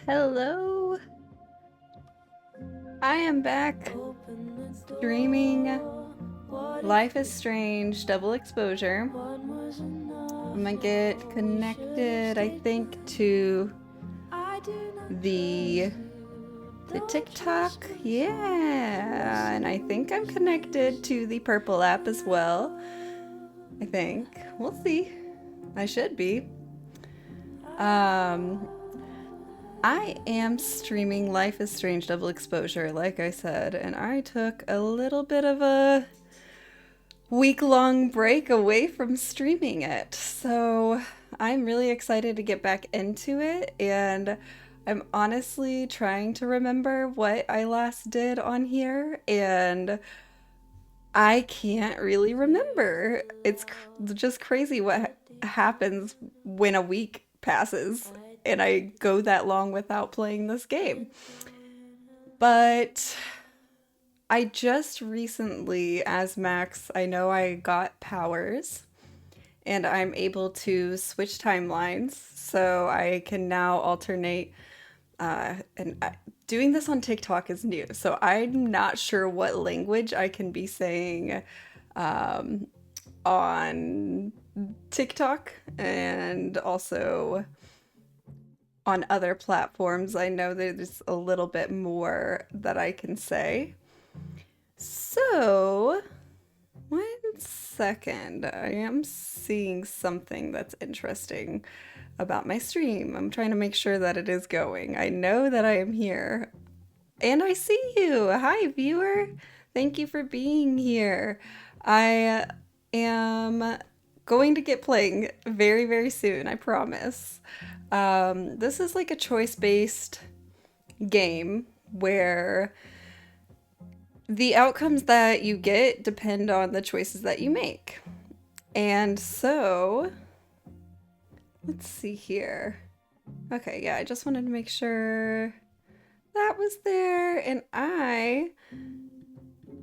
Hello, I am back streaming Life is Strange Double Exposure. I'm gonna get connected, I think, to the TikTok. Yeah, and I think I'm connected to the Purple app as well. I think. We'll see. I should be. Um, I am streaming Life is Strange Double Exposure, like I said, and I took a little bit of a week-long break away from streaming it. So I'm really excited to get back into it, and I'm honestly trying to remember what I last did on here, and I can't really remember. It's just crazy what happens when a week passes and I go that long without playing this game. But I just recently, as Max, I know I got powers and I'm able to switch timelines. So I can now alternate. Doing this on TikTok is new. So I'm not sure what language I can be saying on TikTok and also on other platforms. I know there's a little bit more that I can say. So, 1 second. I am seeing something that's interesting about my stream. I'm trying to make sure that it is going. I know that I am here. And I see you. Hi, viewer. Thank you for being here. I am going to get playing very, very soon, I promise. This is like a choice-based game where the outcomes that you get depend on the choices that you make. And so, let's see here. Okay, yeah, I just wanted to make sure that was there. And I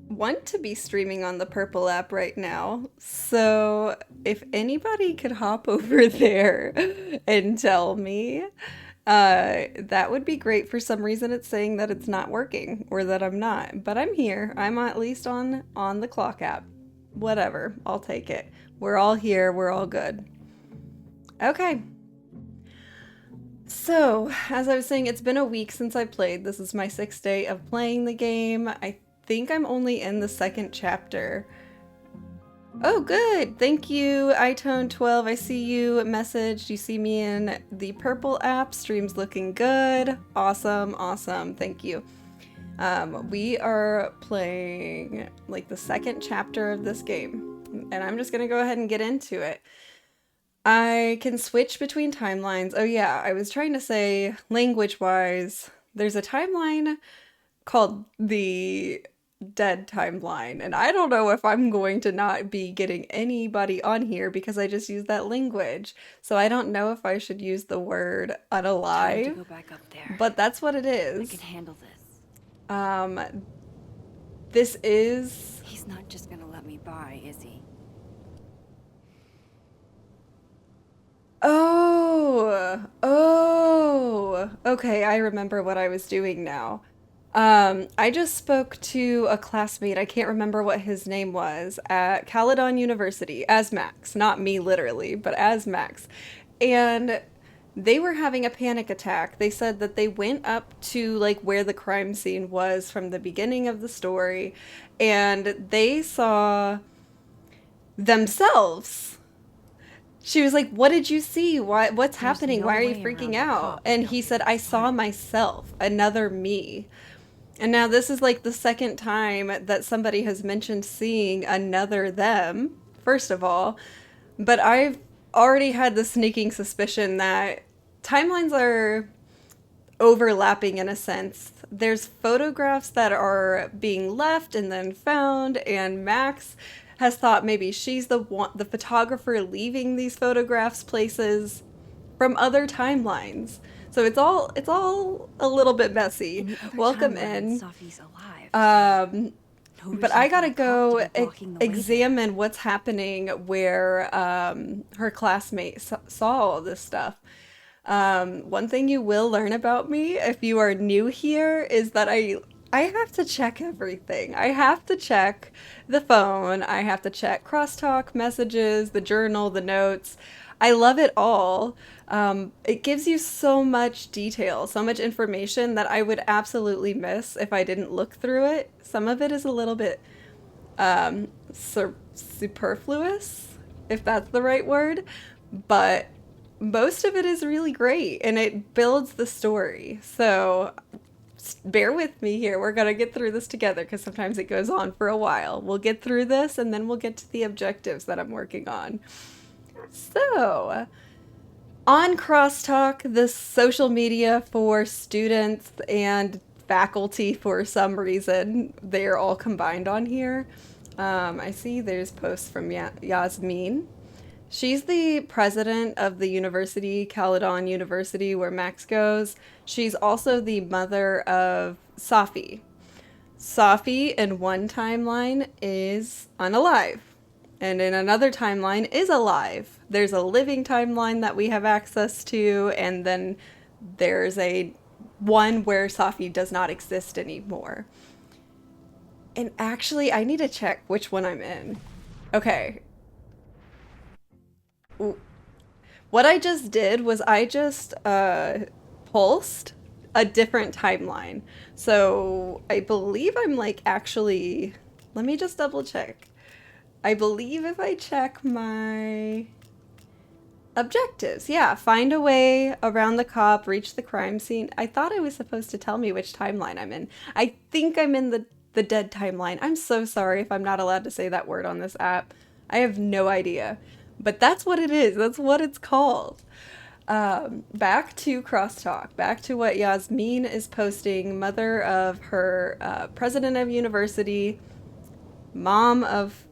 want to be streaming on the Purple app right now. So if anybody could hop over there and tell me, that would be great. For some reason it's saying that it's not working or that I'm not, but I'm here. I'm at least on the clock app. Whatever, I'll take it. We're all here, we're all good. Okay. So, as I was saying, it's been a week since I played. This is my 6th day of playing the game. I think I'm only in the 2nd chapter. Oh, good. Thank you, iTone12. I see you messaged. You see me in the Purple app. Stream's looking good. Awesome, awesome. Thank you. We are playing like the 2nd chapter of this game, and I'm just gonna go ahead and get into it. I can switch between timelines. Oh yeah, I was trying to say language-wise, there's a timeline called the dead timeline, and I don't know if I'm going to not be getting anybody on here because I just used that language. So I don't know if I should use the word Time to unalive, go back up there. but that's what it I is. can handle this. This is... He's not just gonna let me by, is he? Oh, okay, I remember what I was doing now. I just spoke to a classmate, I can't remember what his name was, at Caledon University, as Max. Not me literally, but as Max. And they were having a panic attack. They said that they went up to like where the crime scene was from the beginning of the story, and they saw themselves. She was like, "What did you see? What's There's happening? no Why are you way freaking around the out?" cops And he dumping said, "I this saw money. myself, another me." And now this is like the 2nd time that somebody has mentioned seeing another them, first of all. But I've already had the sneaking suspicion that timelines are overlapping in a sense. There's photographs that are being left and then found, and Max has thought maybe she's the photographer leaving these photographs places from other timelines. So it's all a little bit messy. In the other Welcome timeline, in. Safi's alive. Um, No but reason I for gotta a cop to go be blocking the way there. examine what's happening where her classmate saw all this stuff. One thing you will learn about me if you are new here is that I have to check everything. I have to check the phone. I have to check crosstalk messages, the journal, the notes. I love it all. It gives you so much detail, so much information that I would absolutely miss if I didn't look through it. Some of it is a little bit superfluous, if that's the right word, but most of it is really great and it builds the story. So bear with me here. We're going to get through this together because sometimes it goes on for a while. We'll get through this and then we'll get to the objectives that I'm working on. So, on Crosstalk, this social media for students and faculty for some reason, they're all combined on here. I see there's posts from Yasmin. She's the president of the university, Caledon University, where Max goes. She's also the mother of Safi. Safi in one timeline is unalive, and in another timeline is alive. There's a living timeline that we have access to, and then there's a one where Safi does not exist anymore. And actually, I need to check which one I'm in. Okay, what I just did was I just pulsed a different timeline. So I believe I'm like actually, let me just double check. I believe if I check my objectives, yeah, find a way around the cop, reach the crime scene. I thought it was supposed to tell me which timeline I'm in. I think I'm in the dead timeline. I'm so sorry if I'm not allowed to say that word on this app. I have no idea. But that's what it is. That's what it's called. Back to Crosstalk. Back to what Yasmin is posting. Mother of her president of university, mom of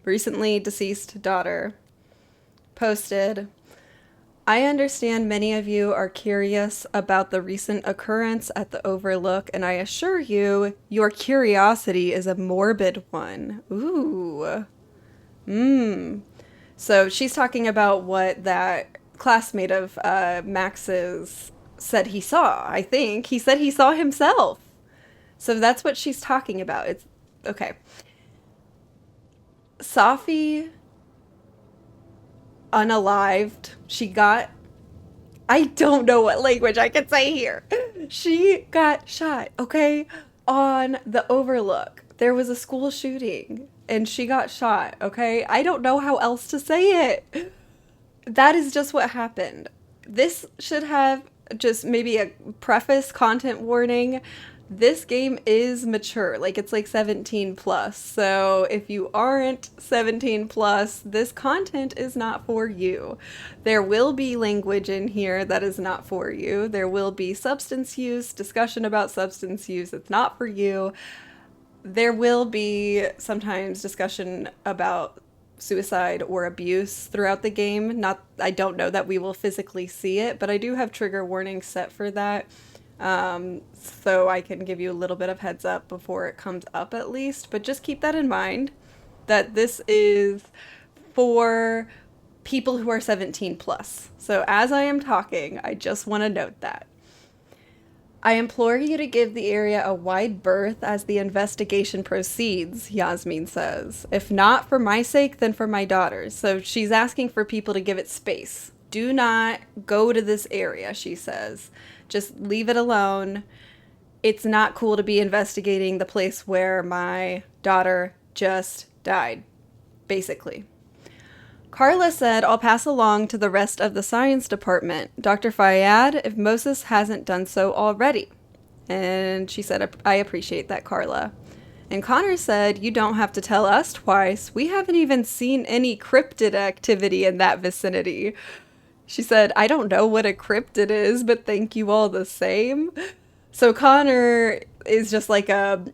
recently deceased daughter, posted, I understand many of you are curious about the recent occurrence at the Overlook, and I assure you, your curiosity is a morbid one. Ooh. So she's talking about what that classmate of Max's said he saw, I think. He said he saw himself. So that's what she's talking about. It's okay. Safi unalived. She got, I don't know what language I can say here. She got shot, okay, on the Overlook. There was a school shooting and she got shot, okay? I don't know how else to say it. That is just what happened. This should have just maybe a preface content warning. This game is mature, like it's like 17 plus. So if you aren't 17 plus, this content is not for you. There will be language in here that is not for you. There will be substance use, discussion about substance use. It's not for you. There will be sometimes discussion about suicide or abuse throughout the game. Not, I don't know that we will physically see it, but I do have trigger warnings set for that. So I can give you a little bit of heads up before it comes up at least, but just keep that in mind that this is for people who are 17 plus. So as I am talking, I just want to note that. I implore you to give the area a wide berth as the investigation proceeds, Yasmin says. If not for my sake, then for my daughter's. So she's asking for people to give it space. Do not go to this area, she says. Just leave it alone. It's not cool to be investigating the place where my daughter just died, basically. Carla said, I'll pass along to the rest of the science department. Dr. Fayyad, if Moses hasn't done so already. And she said, I appreciate that, Carla. And Connor said, you don't have to tell us twice. We haven't even seen any cryptid activity in that vicinity. She said, I don't know what a cryptid is, but thank you all the same. So Connor is just like an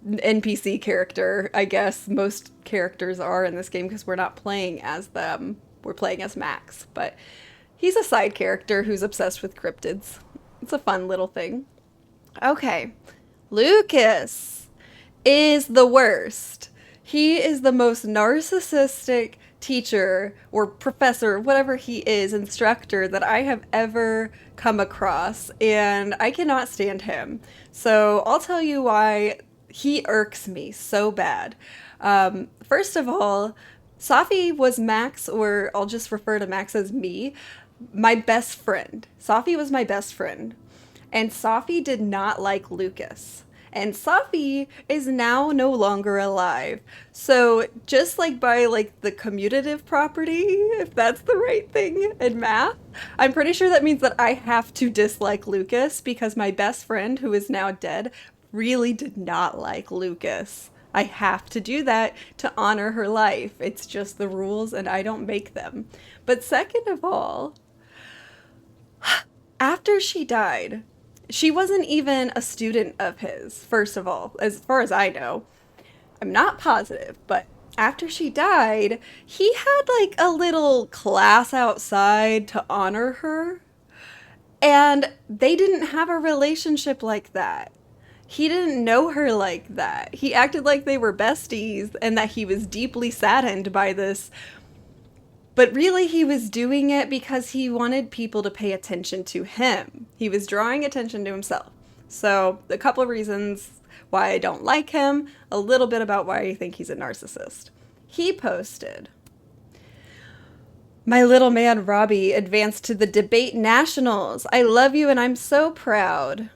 NPC character, I guess. Most characters are in this game because we're not playing as them. We're playing as Max. But he's a side character who's obsessed with cryptids. It's a fun little thing. Okay. Lucas is the worst. He is the most narcissistic, teacher or professor, whatever he is, instructor that I have ever come across, and I cannot stand him. So I'll tell you why he irks me so bad. First of all, Safi was Max, or I'll just refer to Max as me, my best friend. Safi was my best friend. And Safi did not like Lucas. And Safi is now no longer alive. So just like by like the commutative property, if that's the right thing in math, I'm pretty sure that means that I have to dislike Lucas because my best friend, who is now dead, really did not like Lucas. I have to do that to honor her life. It's just the rules and I don't make them. But second of all, after she died, she wasn't even a student of his, first of all, as far as I know. I'm not positive, but after she died, he had like a little class outside to honor her. And they didn't have a relationship like that. He didn't know her like that. He acted like they were besties and that he was deeply saddened by this. But really, he was doing it because he wanted people to pay attention to him. He was drawing attention to himself. So, a couple of reasons why I don't like him, a little bit about why I think he's a narcissist. He posted, "My little man Robbie advanced to the debate nationals. I love you and I'm so proud."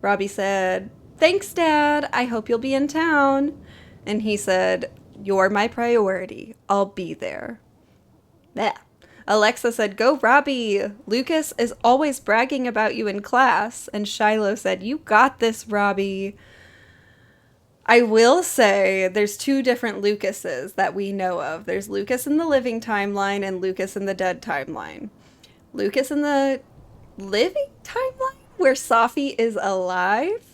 Robbie said, "Thanks, Dad. I hope you'll be in town." And he said, "You're my priority. I'll be there." Yeah. Alexa said, "Go, Robbie. Lucas is always bragging about you in class." And Shiloh said, "You got this, Robbie." I will say there's two different Lucases that we know of. There's Lucas in the living timeline and Lucas in the dead timeline. Lucas in the living timeline, where Safi is alive,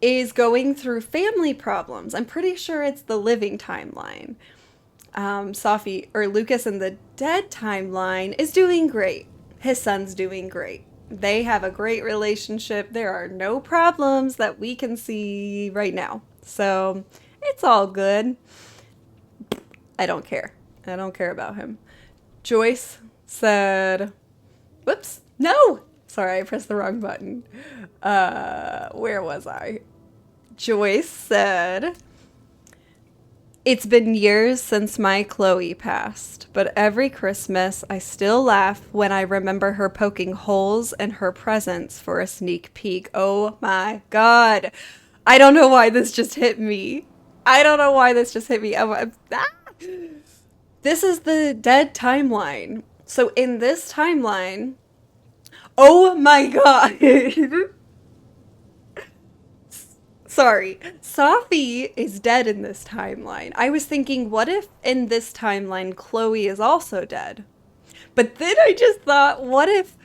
is going through family problems. I'm pretty sure it's the living timeline. Safi, or Lucas in the dead timeline, is doing great. His son's doing great. They have a great relationship. There are no problems that we can see right now. So it's all good. I don't care. I don't care about him. Joyce said, whoops, no! Sorry, I pressed the wrong button. Where was I? Joyce said, "It's been years since my Chloe passed, but every Christmas I still laugh when I remember her poking holes in her presents for a sneak peek." Oh my God. I don't know why this just hit me. This is the dead timeline. So in this timeline, oh my God. Sorry, Safi is dead in this timeline. I was thinking, what if in this timeline Chloe is also dead? But then I just thought, what if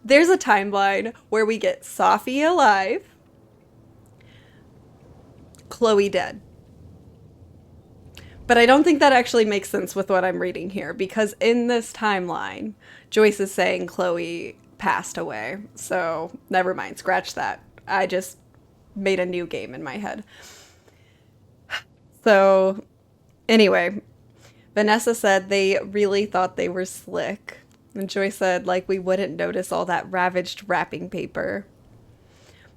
there's a timeline where we get Safi alive, Chloe dead? But I don't think that actually makes sense with what I'm reading here, because in this timeline, Joyce is saying Chloe passed away. So never mind, scratch that. I just made a new game in my head. So anyway, Vanessa said they really thought they were slick. And Joyce said, like, we wouldn't notice all that ravaged wrapping paper.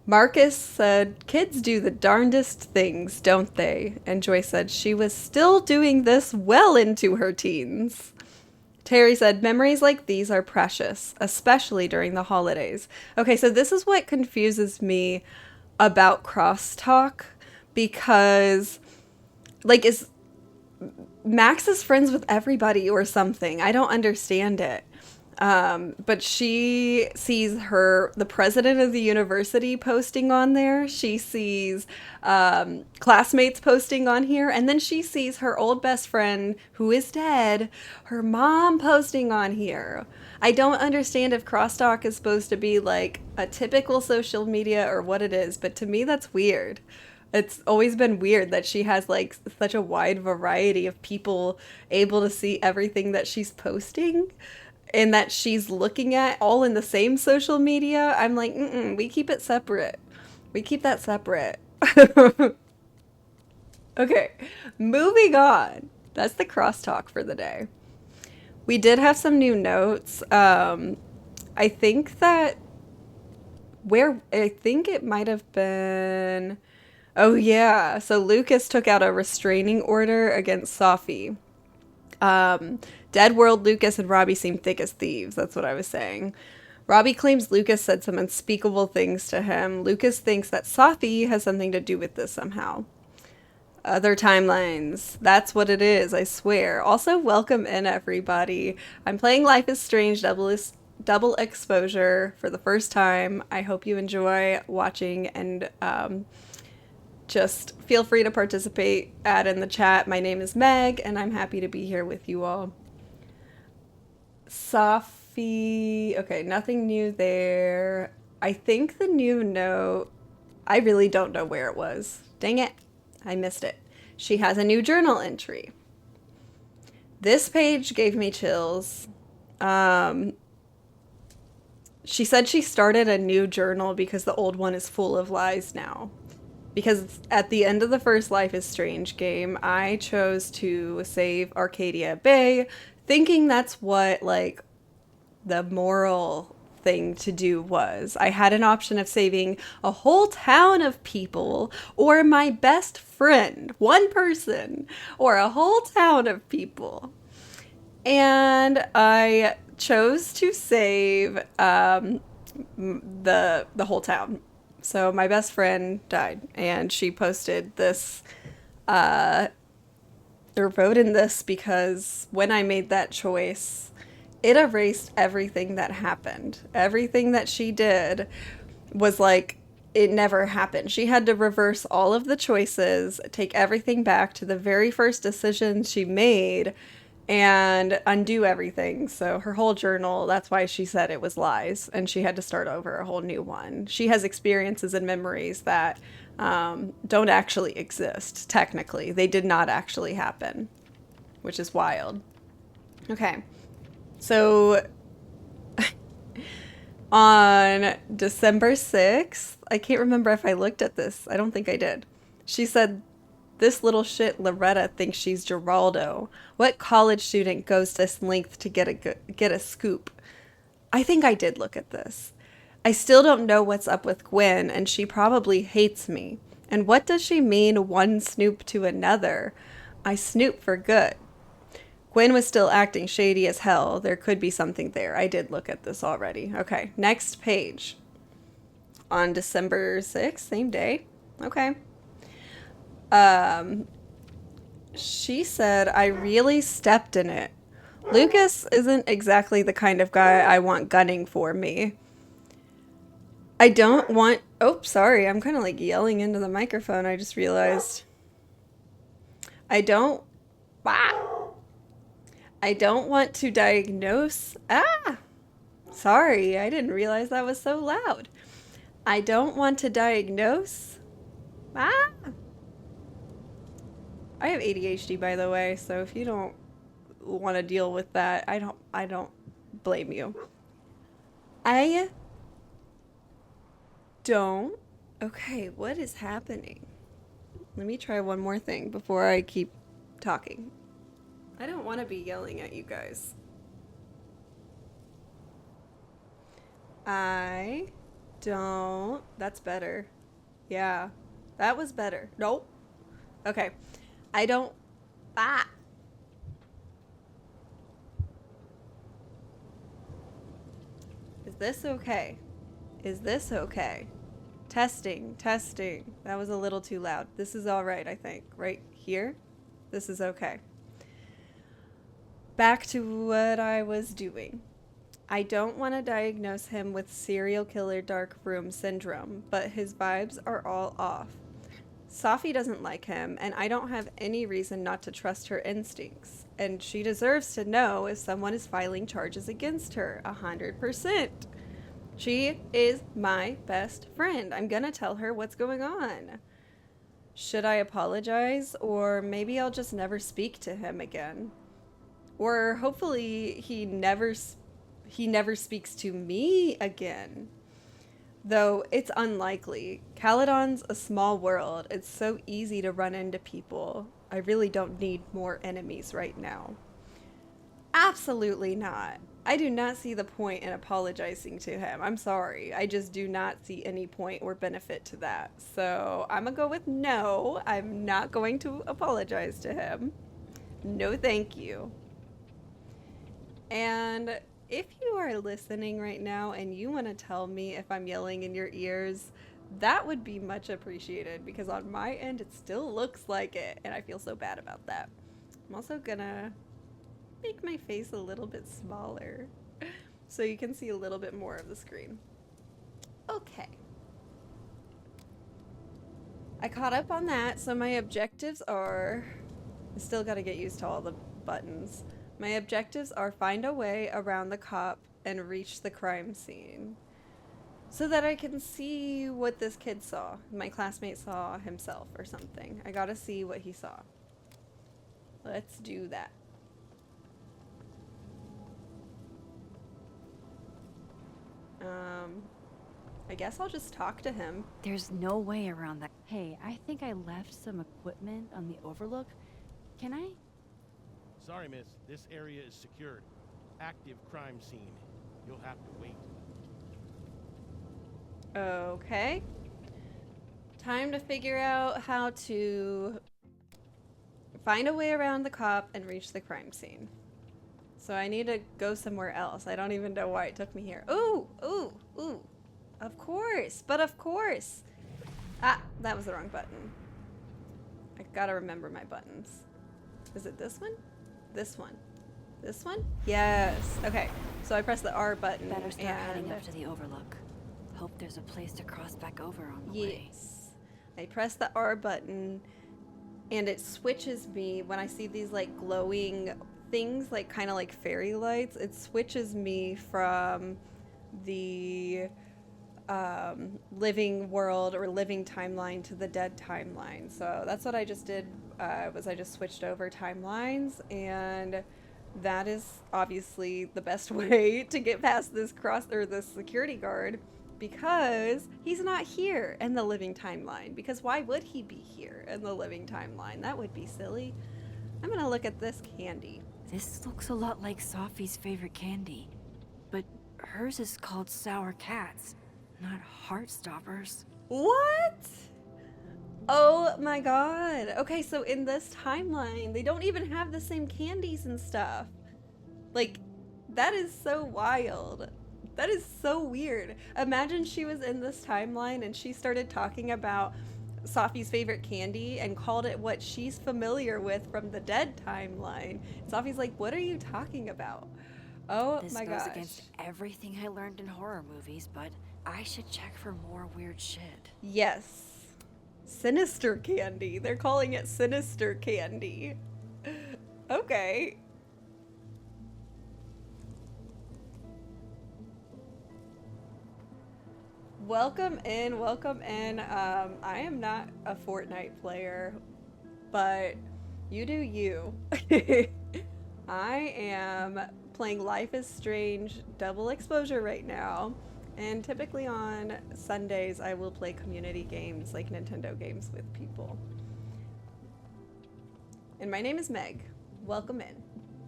Marcus said, "Kids do the darndest things, don't they?" And Joyce said she was still doing this well into her teens. Terry said, "Memories like these are precious, especially during the holidays." Okay, so this is what confuses me about crosstalk, because like, is Max is friends with everybody or something? I don't understand it. But she sees the president of the university posting on there. She sees classmates posting on here. And then she sees her old best friend, who is dead, her mom posting on here. I don't understand if crosstalk is supposed to be like a typical social media or what it is, but to me that's weird. It's always been weird that she has like such a wide variety of people able to see everything that she's posting, and that she's looking at all in the same social media. I'm like, we keep it separate. We keep that separate. Okay, moving on. That's the crosstalk for the day. We did have some new notes. I think that I think it might have been. Oh, yeah. So Lucas took out a restraining order against Safi. Um, Dead World Lucas and Robbie seem thick as thieves. That's what I was saying. Robbie claims Lucas said some unspeakable things to him. Lucas thinks that Safi has something to do with this somehow. Other timelines. That's what it is, I swear. Also, welcome in, everybody. I'm playing Life is Strange double exposure for the first time. I hope you enjoy watching and just feel free to participate, add in the chat. My name is Meg, and I'm happy to be here with you all. Safi. Okay, nothing new there. I think the new note, I really don't know where it was. Dang it. I missed it. She has a new journal entry. This page gave me chills. She said she started a new journal because the old one is full of lies now. Because at the end of the first Life is Strange game, I chose to save Arcadia Bay, thinking that's what, like, the moral thing to do was. I had an option of saving a whole town of people, or my best friend, one person, or a whole town of people. And I chose to save the whole town. So my best friend died, and she posted this, or wrote in this, because when I made that choice, it erased everything that happened. Everything that she did was like, it never happened. She had to reverse all of the choices, take everything back to the very first decision she made, and undo everything. So her whole journal, that's why she said it was lies, and she had to start over a whole new one. She has experiences and memories that don't actually exist, technically. They did not actually happen, which is wild. Okay, so on December 6th, I can't remember if I looked at this. I don't think I did. She said, "This little shit Loretta thinks she's Geraldo. What college student goes this length to get a scoop?" I think I did look at this. "I still don't know what's up with Gwen, and she probably hates me. And what does she mean, one snoop to another? I snoop for good." Gwen was still acting shady as hell. There could be something there. I did look at this already. Okay, next page. On December 6th, same day. Okay. She said, "I really stepped in it. Lucas isn't exactly the kind of guy I want gunning for me. I don't want..." Oh, sorry. I'm kind of like yelling into the microphone. I just realized. I don't want to diagnose... Sorry, I didn't realize that was so loud. I don't want to diagnose... I have ADHD, by the way, so if you don't want to deal with that, I don't blame you. I don't... Okay, what is happening? Let me try one more thing before I keep talking. I don't want to be yelling at you guys. I don't... That's better. Yeah, that was better. Nope. Okay. I don't... Is this okay? Is this okay? Testing, testing. That was a little too loud. This is all right, I think. Right here? This is okay. Back to what I was doing. I don't want to diagnose him with serial killer dark room syndrome, but his vibes are all off. Safi doesn't like him, and I don't have any reason not to trust her instincts. And she deserves to know if someone is filing charges against her, 100%. She is my best friend. I'm gonna tell her what's going on. Should I apologize? Or maybe I'll just never speak to him again. Or hopefully he never speaks to me again. Though it's unlikely. Caledon's a small world. It's so easy to run into people. I really don't need more enemies right now. Absolutely not. I do not see the point in apologizing to him. I'm sorry. I just do not see any point or benefit to that. So I'm gonna go with no. I'm not going to apologize to him. No, thank you. And if you are listening right now and you want to tell me if I'm yelling in your ears, that would be much appreciated because on my end it still looks like it and I feel so bad about that. I'm also gonna make my face a little bit smaller so you can see a little bit more of the screen. Okay. I caught up on that, so my objectives are... I still gotta get used to all the buttons. My objectives are find a way around the cop and reach the crime scene. So that I can see what this kid saw. My classmate saw himself or something. I gotta see what he saw. Let's do that. I guess I'll just talk to him. There's no way around that. Hey, I think I left some equipment on the overlook. Can I? Sorry, miss. This area is secured. Active crime scene. You'll have to wait. Okay. Time to figure out how to find a way around the cop and reach the crime scene. So I need to go somewhere else. I don't even know why it took me here. Ooh, ooh, ooh. Of course, but of course. Ah, that was the wrong button. I gotta remember my buttons. Is it this one? This one? This one? Yes. Okay, so I press the R button. Better start heading up to the overlook. Hope there's a place to cross back over on the way. Yes. I press the R button and it switches me when I see these like glowing things, like kind of like fairy lights. It switches me from the living world or living timeline to the dead timeline. So that's what I just did. Was I just switched over timelines, and that is obviously the best way to get past this this security guard, because he's not here in the living timeline. Because why would he be here in the living timeline? That would be silly. I'm gonna look at this candy. This looks a lot like Sophie's favorite candy, but hers is called Sour Cats, not Heartstoppers. What? Oh my god. Okay, so in this timeline, they don't even have the same candies and stuff. Like, that is so wild. That is so weird. Imagine she was in this timeline and she started talking about Sophie's favorite candy and called it what she's familiar with from the dead timeline. Sophie's like, what are you talking about? Oh my gosh. This goes against everything I learned in horror movies, but I should check for more weird shit. Yes. Sinister candy. They're calling it sinister candy. Okay. Welcome in, welcome in. I am not a Fortnite player, but you do you. I am playing Life is Strange Double Exposure right now, and typically on Sundays I will play community games like Nintendo games with people. And my name is Meg. Welcome in,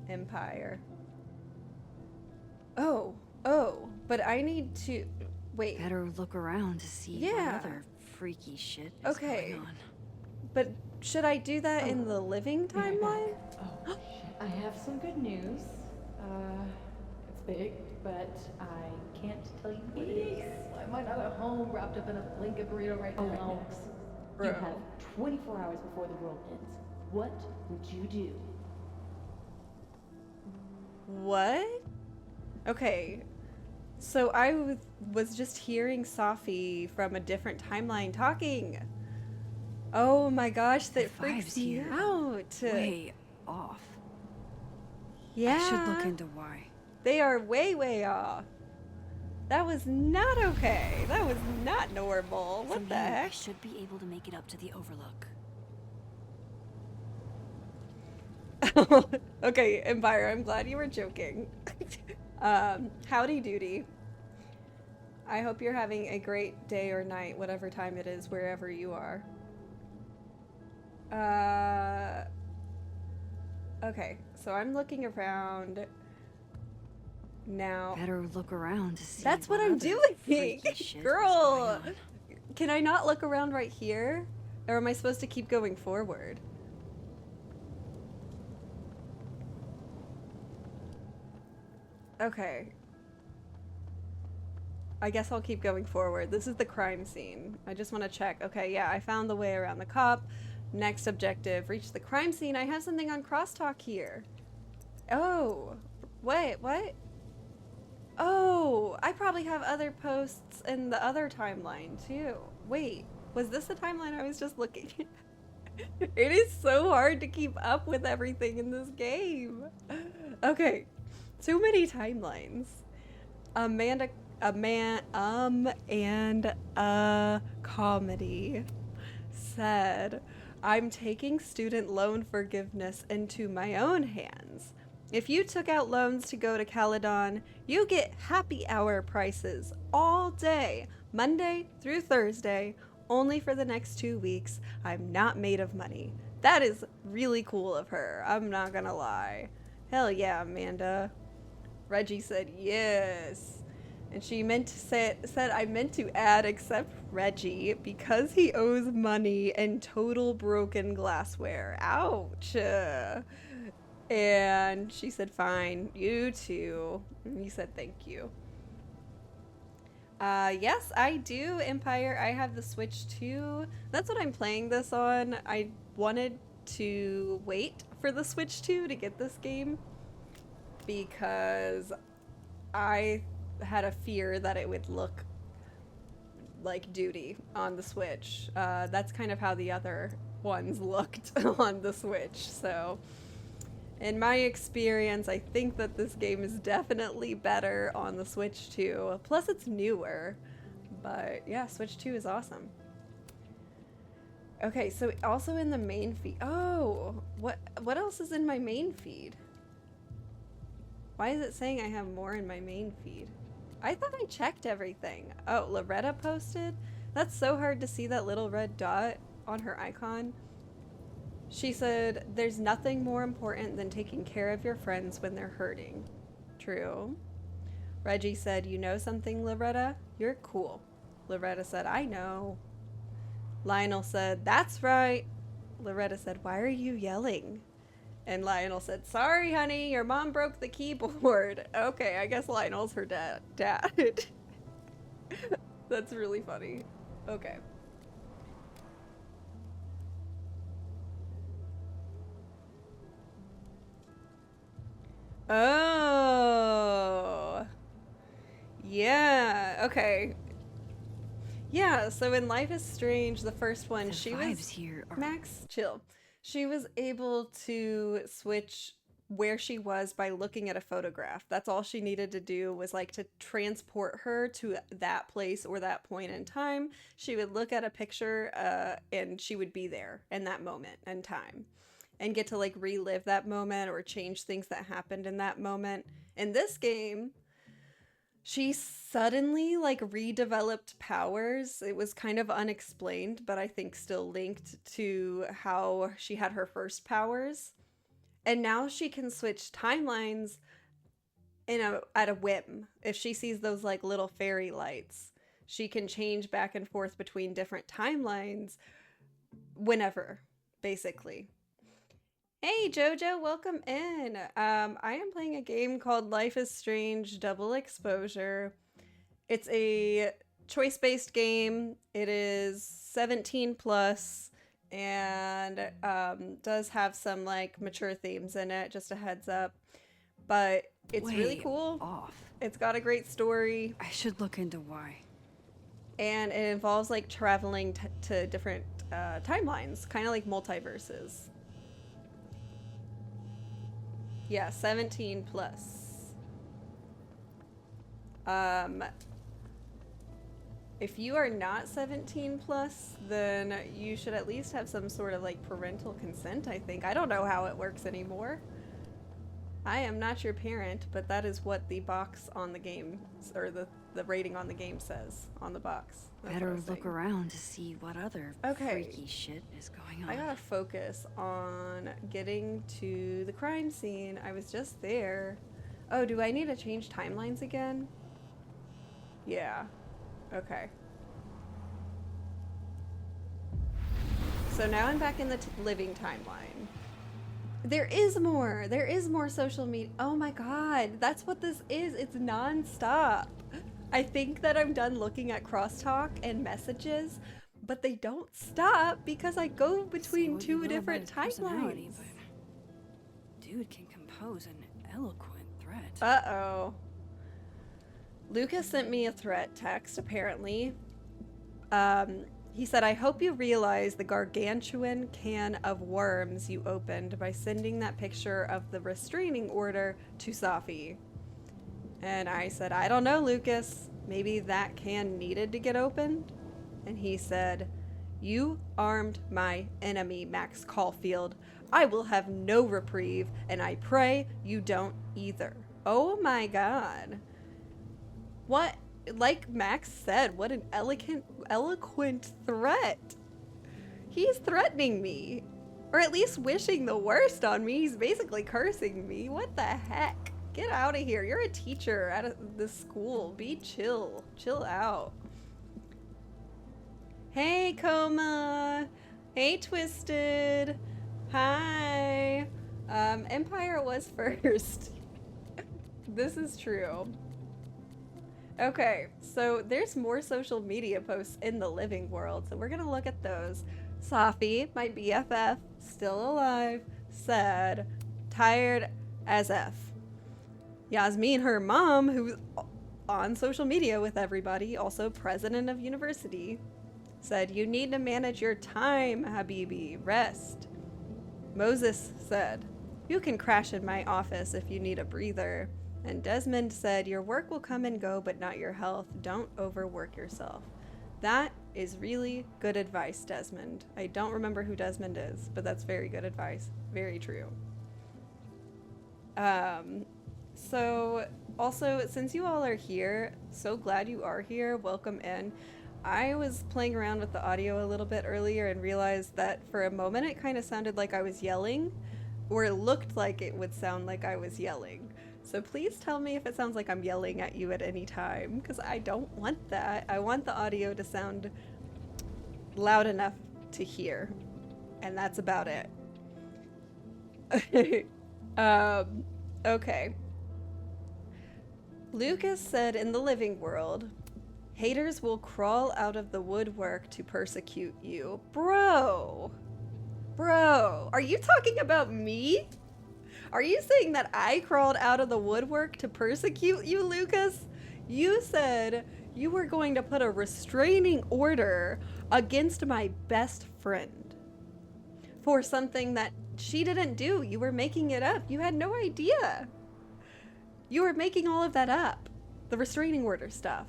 Empire. Oh, but I need to... Wait. Better look around to see what other freaky shit is going on. But should I do that in the living timeline? Oh, I have some good news. It's big, but I can't tell you what it is. I'm not at home wrapped up in a blanket burrito right now. Bro. You have 24 hours before the world ends. What would you do? What? Okay. So I was just hearing Sophie from a different timeline talking. Oh my gosh, that freaks me out. Way off. Yeah. I should look into why. They are way, way off. That was not okay. That was not normal. What the heck? I should be able to make it up to the overlook. Okay, Empire, I'm glad you were joking. Howdy doody. I hope you're having a great day or night, whatever time it is, wherever you are. Okay, so I'm looking around now. Better look around to see. That's what I'm other doing, freaky shit is girl. going on. Can I not look around right here, or am I supposed to keep going forward? Okay. I guess I'll keep going forward. This is the crime scene. I just want to check. Okay, yeah, I found the way around the cop. Next objective, reach the crime scene. I have something on crosstalk here. Oh, wait, what? Oh, I probably have other posts in the other timeline too. Wait, was this the timeline I was just looking at? It is so hard to keep up with everything in this game. Okay, too many timelines. And a comedy said, I'm taking student loan forgiveness into my own hands. If you took out loans to go to Caledon, you get happy hour prices all day, Monday through Thursday, only for the next 2 weeks. I'm not made of money. That is really cool of her. I'm not gonna lie. Hell yeah, Amanda. Reggie said yes. And she said I meant to add except Reggie because he owes money and total broken glassware. Ouch. And she said, fine, you too. And he said, thank you. Yes, I do, Empire. I have the Switch too. That's what I'm playing this on. I wanted to wait for the Switch 2 to get this game because I had a fear that it would look like Duty on the Switch. That's kind of how the other ones looked on the Switch, so in my experience, I think that this game is definitely better on the Switch 2. Plus, it's newer. But yeah, Switch 2 is awesome. Okay, so also in the main feed. Oh, what else is in my main feed? Why is it saying I have more in my main feed? I thought I checked everything. Oh, Loretta posted? That's so hard to see that little red dot on her icon. She said, there's nothing more important than taking care of your friends when they're hurting. True. Reggie said, you know something, Loretta? You're cool. Loretta said, I know. Lionel said, that's right. Loretta said, why are you yelling? And Lionel said, sorry, honey, your mom broke the keyboard. Okay, I guess Lionel's her dad. That's really funny. Okay. Oh. Yeah, okay. Yeah, so in Life is Strange, the first one, The she vibes was... here are Max, chill. She was able to switch where she was by looking at a photograph. That's all she needed to do was like to transport her to that place or that point in time. She would look at a picture and she would be there in that moment and time and get to like relive that moment or change things that happened in that moment. In this game, she suddenly like redeveloped powers. It was kind of unexplained, but I think still linked to how she had her first powers. And now she can switch timelines at a whim. If she sees those like little fairy lights, she can change back and forth between different timelines whenever, basically. Hey Jojo, welcome in. I am playing a game called Life is Strange Double Exposure. It's a choice-based game. It is 17 plus and does have some like mature themes in it, just a heads up. But it's really way cool. off. It's got a great story. I should look into why. And it involves like traveling to different timelines, kind of like multiverses. Yeah, 17 plus. If you are not 17 plus, then you should at least have some sort of like parental consent, I think. I don't know how it works anymore. I am not your parent, but that is what the box on the game, or the the rating on the game says on the box. That's what I Better was look saying. around to see what other Okay. freaky shit is going on. I gotta focus on getting to the crime scene. I was just there. Oh, do I need to change timelines again? Yeah. Okay. So now I'm back in the living timeline. There is more. There is more social media. Oh my god. That's what this is. It's non-stop. I think that I'm done looking at crosstalk and messages, but they don't stop because I go Say between what you two will different about his personality, timelines. but dude can compose an eloquent threat. Uh-oh. Lucas sent me a threat text, apparently. He said, I hope you realize the gargantuan can of worms you opened by sending that picture of the restraining order to Safi. And I said, I don't know, Lucas. Maybe that can needed to get opened? And he said, you armed my enemy, Max Caulfield. I will have no reprieve, and I pray you don't either. Oh my god. What? Like Max said, what an eloquent threat. He's threatening me. Or at least wishing the worst on me. He's basically cursing me. What the heck? Get out of here. You're a teacher at this school. Be chill. Chill out. Hey, Coma. Hey, Twisted. Hi. Empire was first. This is true. Okay, so there's more social media posts in the living world, so we're gonna look at those. Safi, my BFF, still alive, said, tired as F. Yasmin, her mom, who's on social media with everybody, also president of university, said, you need to manage your time, Habibi, rest. Moses said, you can crash in my office if you need a breather. And Desmond said, your work will come and go, but not your health. Don't overwork yourself. That is really good advice, Desmond. I don't remember who Desmond is, but that's very good advice. Very true. So also, since you all are here, so glad you are here. Welcome in. I was playing around with the audio a little bit earlier and realized that for a moment it kind of sounded like I was yelling, or it looked like it would sound like I was yelling. So please tell me if it sounds like I'm yelling at you at any time, because I don't want that. I want the audio to sound loud enough to hear, and that's about it. Okay. Lucas said in the living world, haters will crawl out of the woodwork to persecute you. Bro, are you talking about me? Are you saying that I crawled out of the woodwork to persecute you, Lucas? You said you were going to put a restraining order against my best friend for something that she didn't do. You were making it up. You had no idea. You were making all of that up. The restraining order stuff.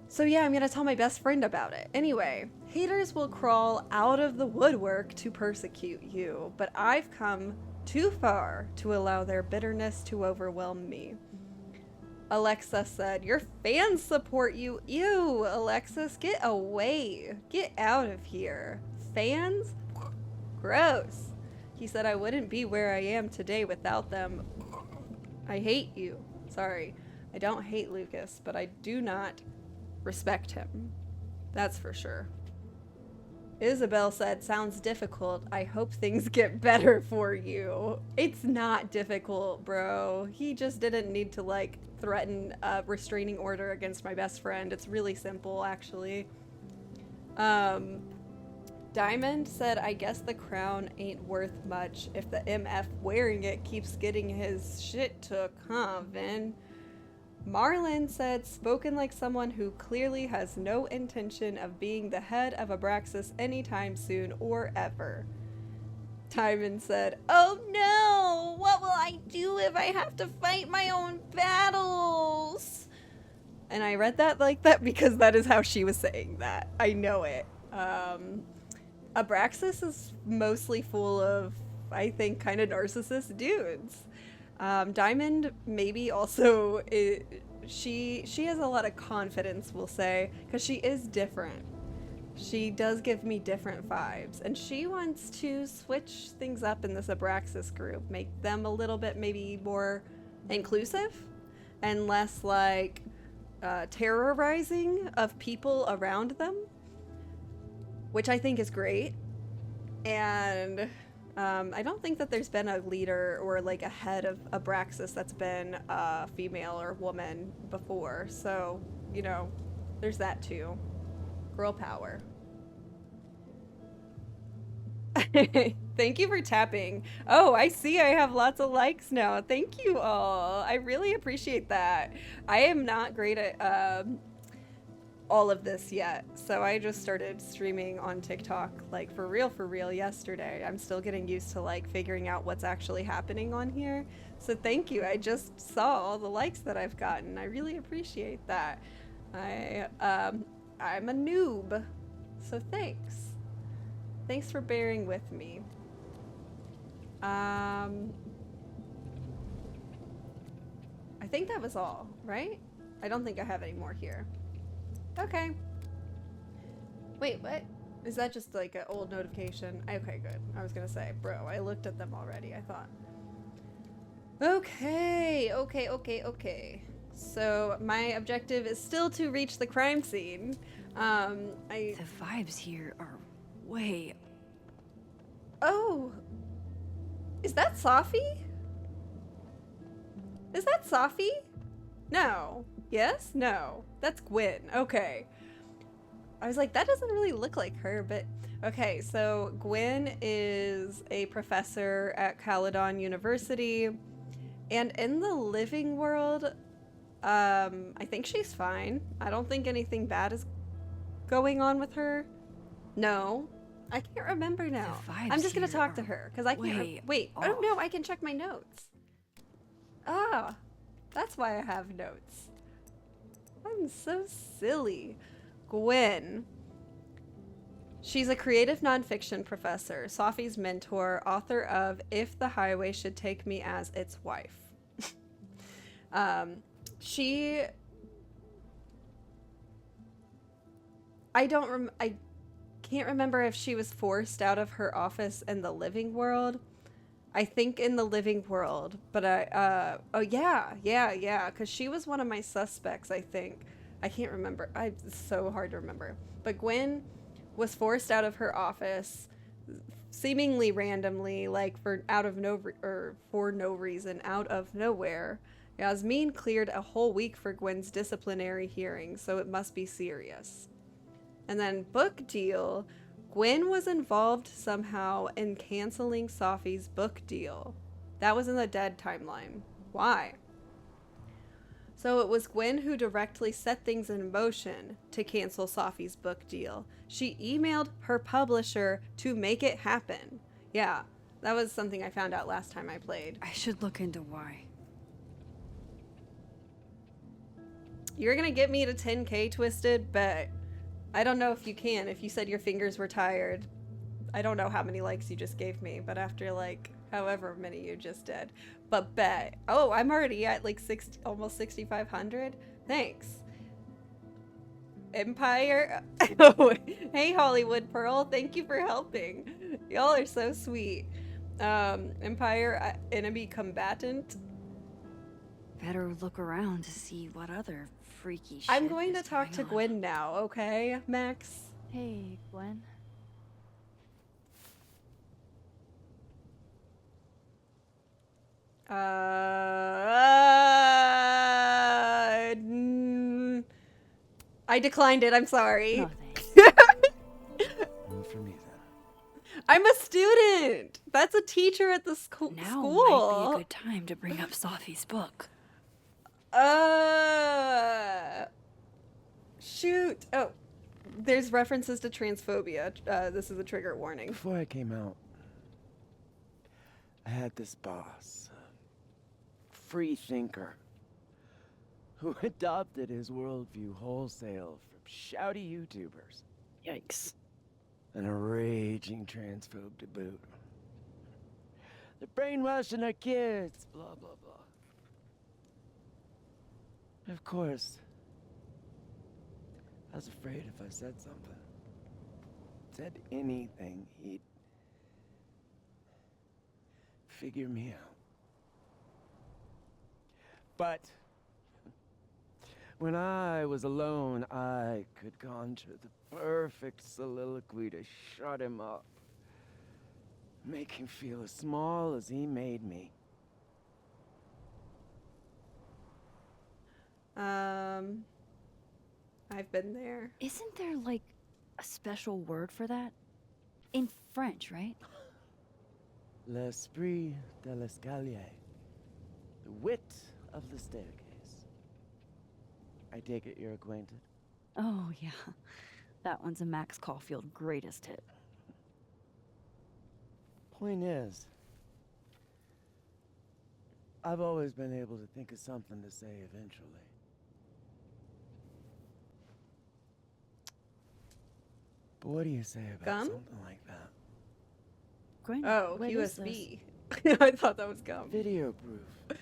So yeah, I'm gonna tell my best friend about it. Anyway, haters will crawl out of the woodwork to persecute you, but I've come too far to allow their bitterness to overwhelm me. Alexa said, your fans support you. Ew, Alexis, get away. Get out of here. Fans? Gross. He said, I wouldn't be where I am today without them. I hate you. Sorry, I don't hate Lucas, but I do not respect him. That's for sure. Isabel said, sounds difficult. I hope things get better for you. It's not difficult, bro. He just didn't need to, like, threaten a restraining order against my best friend. It's really simple, actually. Diamond said, I guess the crown ain't worth much if the MF wearing it keeps getting his shit took, huh, Vin? Marlon said, spoken like someone who clearly has no intention of being the head of Abraxas anytime soon or ever. Timon said, oh no, what will I do if I have to fight my own battles? And I read that like that because that is how she was saying that. I know it. Abraxas is mostly full of, I think, kind of narcissist dudes. Diamond maybe also she has a lot of confidence, we'll say, because she is different. She does give me different vibes, and she wants to switch things up in this Abraxas group, make them a little bit maybe more inclusive and less like terrorizing of people around them, which I think is great. And I don't think that there's been a leader or like a head of Abraxas that's been a female or woman before. So, you know, there's that too. Girl power. Thank you for tapping. Oh, I see I have lots of likes now. Thank you all. I really appreciate that. I am not great at all of this yet. So I just started streaming on TikTok, like for real yesterday. I'm still getting used to like figuring out what's actually happening on here. So thank you. I just saw all the likes that I've gotten. I really appreciate that. I'm a noob. So thanks. Thanks for bearing with me. I think that was all, right? I don't think I have any more here. Okay. Wait, what? Is that just like an old notification? Okay, good. I was gonna say, bro, I looked at them already, I thought. Okay. So my objective is still to reach the crime scene. The vibes here are way... Oh! Is that Safi? Is that Safi? No. Yes? No. That's Gwen. Okay. I was like, that doesn't really look like her, but... Okay, so Gwen is a professor at Caledon University, and in the living world, I think she's fine. I don't think anything bad is going on with her. No. I can't remember now. I'm just gonna talk to her, because I can't... Wait, oh no, I can check my notes. Ah, that's why I have notes. I'm so silly. Gwen. She's a creative nonfiction professor, Safi's mentor, author of If the Highway Should Take Me as Its Wife. I can't remember if she was forced out of her office in the living world. I think in the living world, but oh yeah, because she was one of my suspects, I think. I can't remember. It's so hard to remember. But Gwen was forced out of her office, seemingly randomly, like for no reason, out of nowhere. Yasmin cleared a whole week for Gwen's disciplinary hearing, so it must be serious. And then book deal. Gwen was involved somehow in canceling Safi's book deal. That was in the dead timeline. Why? So it was Gwen who directly set things in motion to cancel Safi's book deal. She emailed her publisher to make it happen. Yeah, that was something I found out last time I played. I should look into why. You're gonna get me to 10K Twisted, but I don't know if you can. If you said your fingers were tired, I don't know how many likes you just gave me, but after like however many you just did. But bet. Oh, I'm already at like almost 6,500. Thanks. Empire. Oh, hey Hollywood Pearl, thank you for helping. Y'all are so sweet. Empire enemy combatant. Better look around to see what other freaky shit I'm going to is talk to going on. Gwen now, okay, Max? Hey, Gwen. I declined it. I'm sorry. No thanks. For me then. I'm a student. That's a teacher at the school. Now might be a good time to bring up Safi's book. Shoot. Oh, there's references to transphobia. This is a trigger warning. Before I came out, I had this boss, a free thinker, who adopted his worldview wholesale from shouty YouTubers. Yikes. And a raging transphobe to boot. They're brainwashing our kids, blah, blah, Of course. I was afraid if I said something, said anything, he'd figure me out. But when I was alone, I could conjure the perfect soliloquy to shut him up. Make him feel as small as he made me. I've been there. Isn't there, like, a special word for that? In French, right? L'esprit de l'escalier. The wit of the staircase. I take it you're acquainted? Oh, yeah. That one's a Max Caulfield greatest hit. Point is, I've always been able to think of something to say eventually. But what do you say about Gum? something like that? Gwen, Oh, what is this? USB. I thought that was gum. Video proof.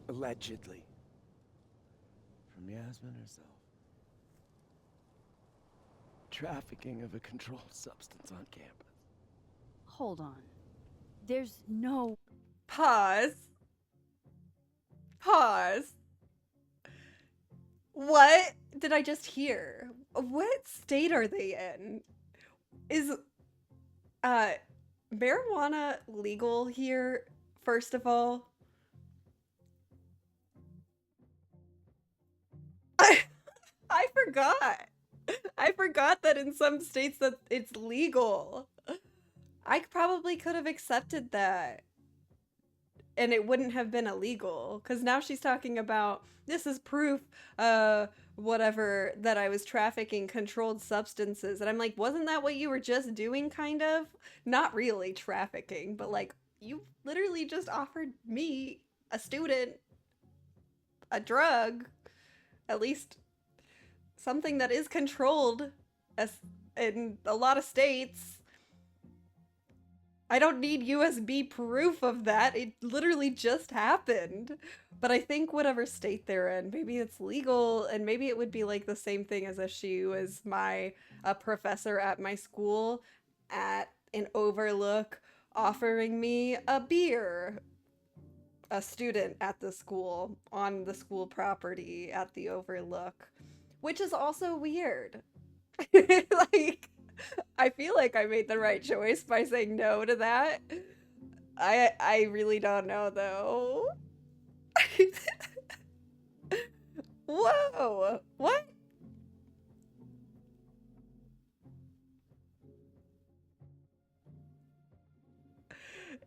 Allegedly. From Yasmin herself. Trafficking of a controlled substance on campus. Hold on. There's no... Pause. Pause. What did I just hear? What state are they in? Is marijuana legal here, first of all? I forgot. I forgot that in some states that it's legal. I probably could have accepted that. And it wouldn't have been illegal. Because now she's talking about, this is proof, whatever, that I was trafficking controlled substances. And I'm like, wasn't that what you were just doing, kind of? Not really trafficking, but like, you literally just offered me, a student, a drug. At least something that is controlled as in a lot of states. I don't need USB proof of that. It literally just happened. But I think whatever state they're in, maybe it's legal, and maybe it would be like the same thing as if she was a professor at my school at an Overlook offering me a beer. A student at the school, on the school property at the Overlook. Which is also weird. Like, I feel like I made the right choice by saying no to that. I really don't know, though. Whoa! What?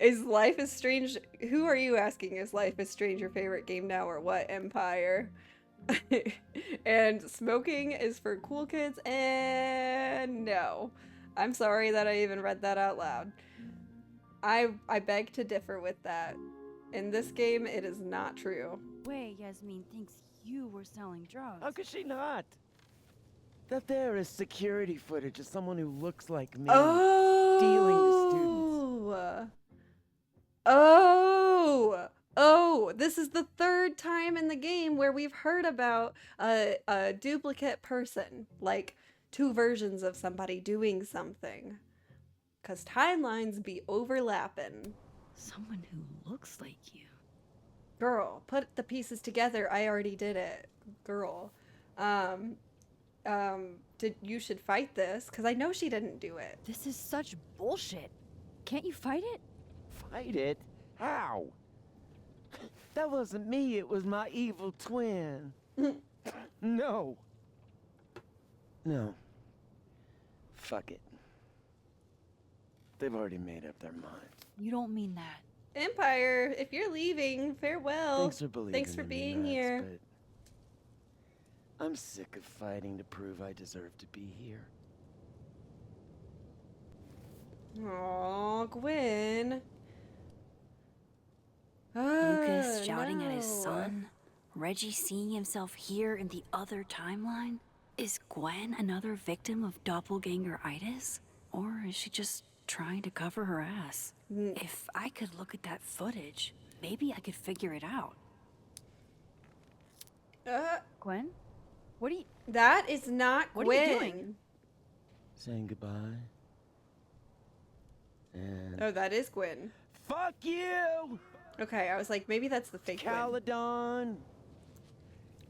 Is Life is Strange... Who are you asking? Is Life is Strange your favorite game now or what, Empire? And smoking is for cool kids, and no. I'm sorry that I even read that out loud. I beg to differ with that. In this game, it is not true. way Yasmin thinks you were selling drugs. How could she not? That there is security footage of someone who looks like me Oh! dealing to students. Oh, this is the third time in the game where we've heard about a duplicate person, like two versions of somebody doing something. 'Cause timelines be overlapping. Someone who looks like you. Girl, put the pieces together. I already did it. Girl. You should fight this, 'cause I know she didn't do it. This is such bullshit. Can't you fight it? Fight it? How? That wasn't me, it was my evil twin. No. No. Fuck it. They've already made up their minds. You don't mean that. Empire, if you're leaving, farewell. Thanks for believing Thanks for in me, being Max, here. but I'm sick of fighting to prove I deserve to be here. Aw, Gwen. Lucas shouting at his no. son? Reggie seeing himself here in the other timeline? Is Gwen another victim of doppelganger-itis? Or is she just trying to cover her ass? If I could look at that footage, maybe I could figure it out. Gwen? What are you... That is not What are you Gwen. doing? Saying goodbye. And Oh, that is Gwen. fuck you! Okay, I was like, maybe that's the fake Gwen. Caledon.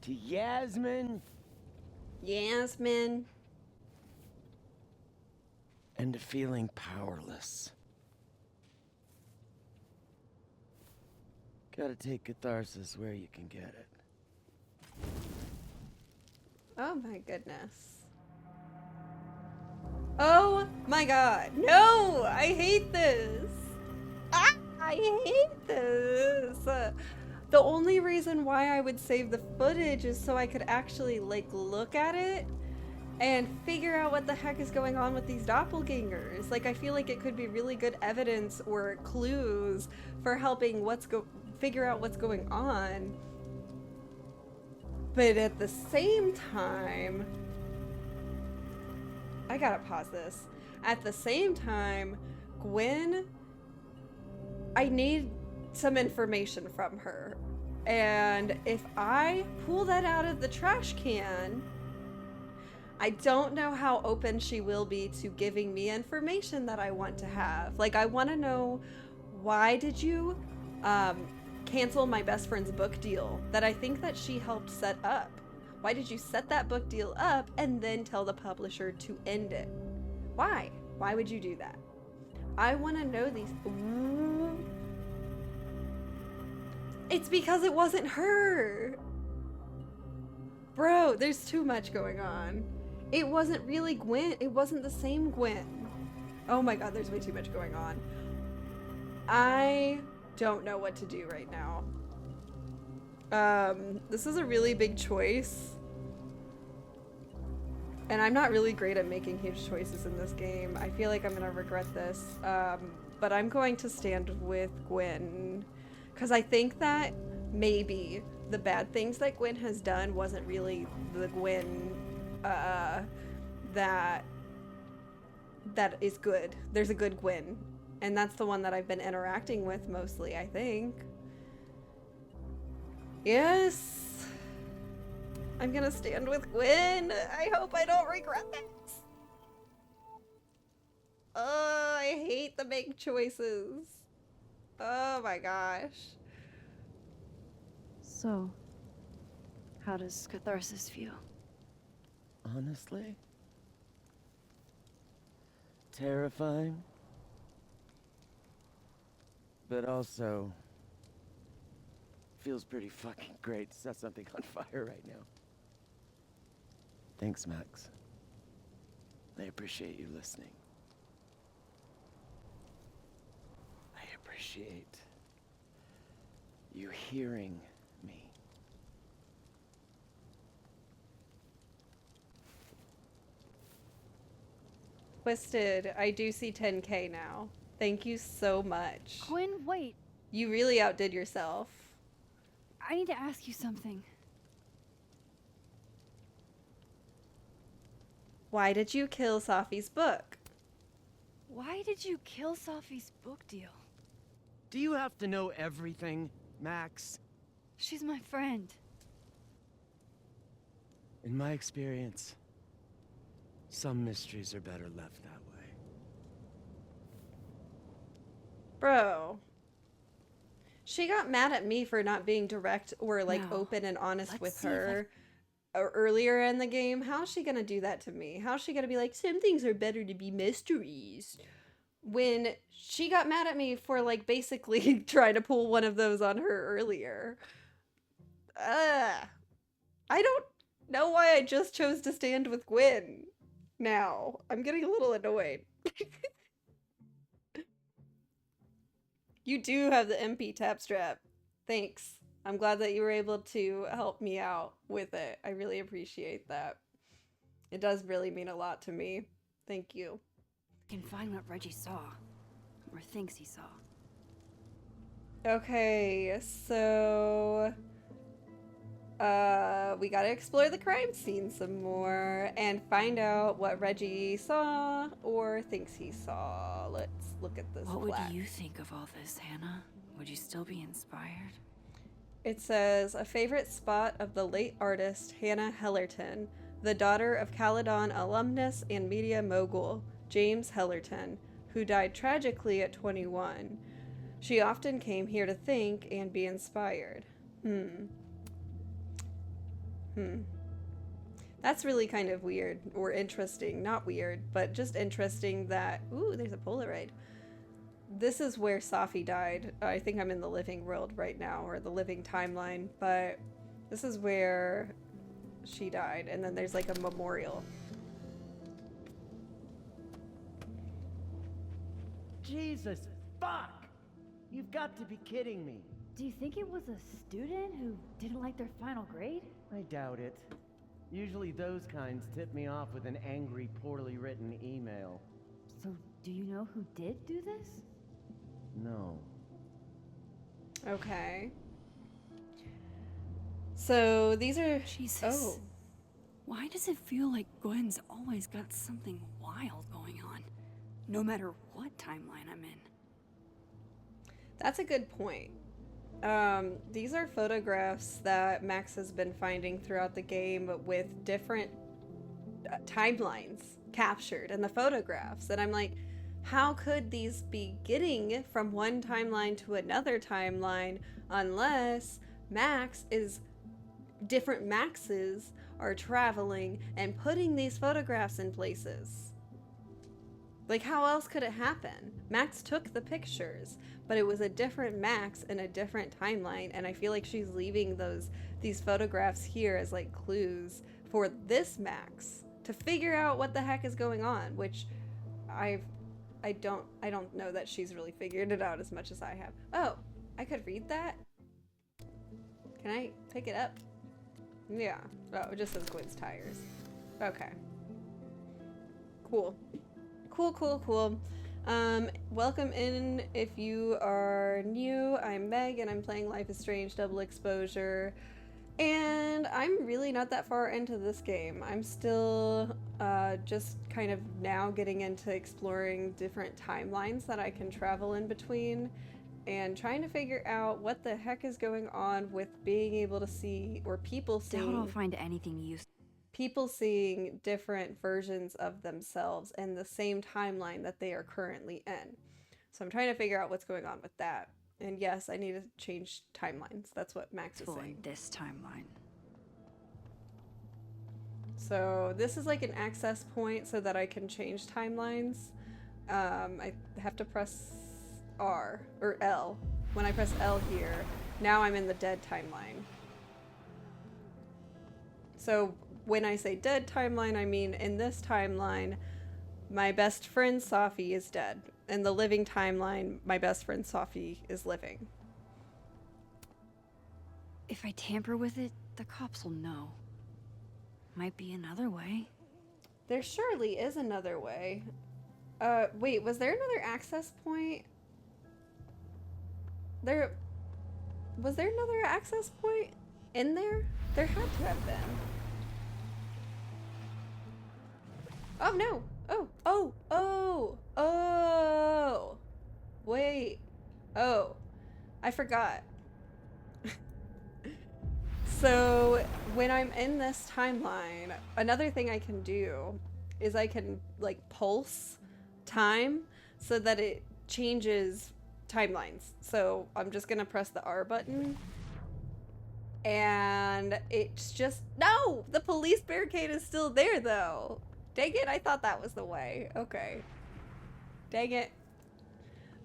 To Yasmin. Yasmin. And to feeling powerless. Gotta take catharsis where you can get it. Oh my goodness. Oh my god. No! I hate this. I hate this. The only reason why I would save the footage is so I could actually, like, look at it and figure out what the heck is going on with these doppelgangers. Like, I feel like it could be really good evidence or clues for helping figure out what's going on. But at the same time, I gotta pause this. At the same time, Gwen, I need some information from her. And if I pull that out of the trash can, I don't know how open she will be to giving me information that I want to have. Like, I want to know, why did you cancel my best friend's book deal that I think that she helped set up? Why did you set that book deal up and then tell the publisher to end it? Why? Why would you do that? I want to know these. Ooh. It's because it wasn't her. Bro, there's too much going on. It wasn't really Gwen. It wasn't the same Gwen. Oh my god, there's way too much going on. I don't know what to do right now. This is a really big choice. And I'm not really great at making huge choices in this game. I feel like I'm gonna regret this. But I'm going to stand with Gwen. Because I think that maybe the bad things that Gwen has done wasn't really the Gwen that is good. There's a good Gwen. And that's the one that I've been interacting with mostly, I think. Yes. I'm gonna stand with Gwen. I hope I don't regret this. Oh, I hate the big choices. Oh my gosh. So, how does catharsis feel? Honestly? Terrifying. But also feels pretty fucking great to set something on fire right now. Thanks, Max. I appreciate you listening. I appreciate you hearing me. Twisted, I do see 10K now. Thank you so much. Gwen, wait. You really outdid yourself. I need to ask you something. Why did you kill Safi's book? Why did you kill Safi's book deal? Do you have to know everything, Max? She's my friend. In my experience, some mysteries are better left that way. Bro. She got mad at me for not being direct or like No. open and honest Let's with see if I- her earlier in the game. How's she gonna do that to me? How's she gonna be like, some things are better to be mysteries? When she got mad at me for like basically trying to pull one of those on her earlier. I don't know why I just chose to stand with Gwen now. I'm getting a little annoyed. You do have the MP tap strap. Thanks. I'm glad that you were able to help me out with it. I really appreciate that. It does really mean a lot to me. Thank you. Can find what Reggie saw. Or thinks he saw. Okay, so we gotta explore the crime scene some more and find out what Reggie saw or thinks he saw. Let's look at this What would plaque. you think of all this, Hannah? Would you still be inspired? It says, a favorite spot of the late artist Hannah Hellerton, the daughter of Caledon alumnus and media mogul James Hellerton, who died tragically at 21. She often came here to think and be inspired. That's really kind of weird, or interesting. Not weird, but just interesting that... Ooh, there's a Polaroid. This is where Safi died. I think I'm in the living world right now, or the living timeline, but this is where she died, and then there's like a memorial. Jesus, fuck! You've got to be kidding me. Do you think it was a student who didn't like their final grade? I doubt it. Usually those kinds tip me off with an angry, poorly written email. So, do you know who did do this? No. Okay. So these are... Jesus. Oh. Why does it feel like Gwen's always got something wild going on? No matter what timeline I'm in. That's a good point. These are photographs that Max has been finding throughout the game with different timelines captured in the photographs. And I'm like, how could these be getting from one timeline to another timeline unless different Maxes are traveling and putting these photographs in places? Like, how else could it happen? Max took the pictures, but it was a different Max in a different timeline, and I feel like she's leaving these photographs here as like clues for this Max to figure out what the heck is going on, which I don't know that she's really figured it out as much as I have. Oh, I could read that? Can I pick it up? Yeah. Oh, it just says Gwen's tires. Okay. Cool. Cool. Welcome in if you are new. I'm Meg and I'm playing Life is Strange Double Exposure. And I'm really not that far into this game. I'm still just kind of now getting into exploring different timelines that I can travel in between and trying to figure out what the heck is going on with being able to see, or people seeing... Doubt I'll find anything useful. People seeing different versions of themselves in the same timeline that they are currently in. So I'm trying to figure out what's going on with that. And yes, I need to change timelines. That's what Max is saying. This timeline. So this is like an access point so that I can change timelines. I have to press R or L. When I press L here, now I'm in the dead timeline. So when I say dead timeline, I mean in this timeline, my best friend Safi is dead. In the living timeline, my best friend Safi is living. If I tamper with it, the cops will know. Might be another way. There surely is another way. Wait, was there another access point? Was there another access point in there? There had to have been. Oh no! Oh! Wait. Oh. I forgot. So, when I'm in this timeline, another thing I can do is I can, like, pulse time so that it changes timelines. So, I'm just gonna press the R button. And it's just... No! The police barricade is still there, though. Dang it, I thought that was the way. Okay. Dang it.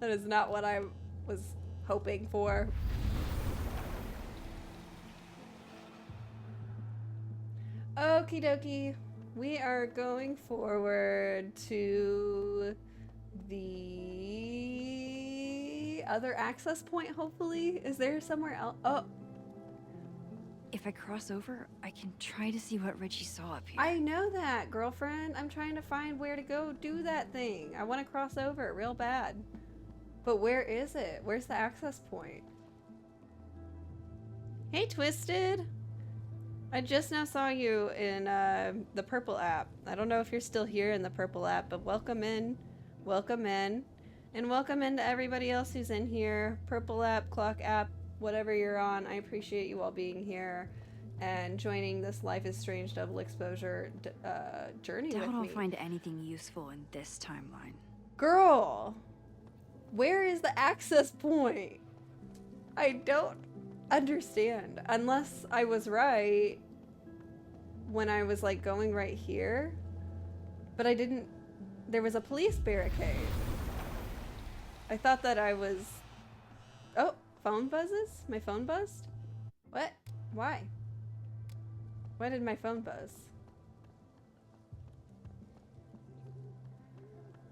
That is not what I was hoping for. Okie dokie. We are going forward to the other access point, hopefully. Is there somewhere else? Oh. If I cross over, I can try to see what Reggie saw up here. I know that, girlfriend. I'm trying to find where to go do that thing. I want to cross over real bad. But where is it? Where's the access point? Hey, Twisted. I just now saw you in the Purple app. I don't know if you're still here in the Purple app, but welcome in. Welcome in. And welcome in to everybody else who's in here. Purple app, Clock app, whatever you're on, I appreciate you all being here and joining this Life is Strange double exposure journey Doubt with I'll me. find anything useful in this timeline. Girl, where is the access point? I don't understand. Unless I was right when I was like going right here. But I didn't. There was a police barricade. I thought that I was. Oh, phone buzzes? My phone buzzed? What? Why? Why did my phone buzz?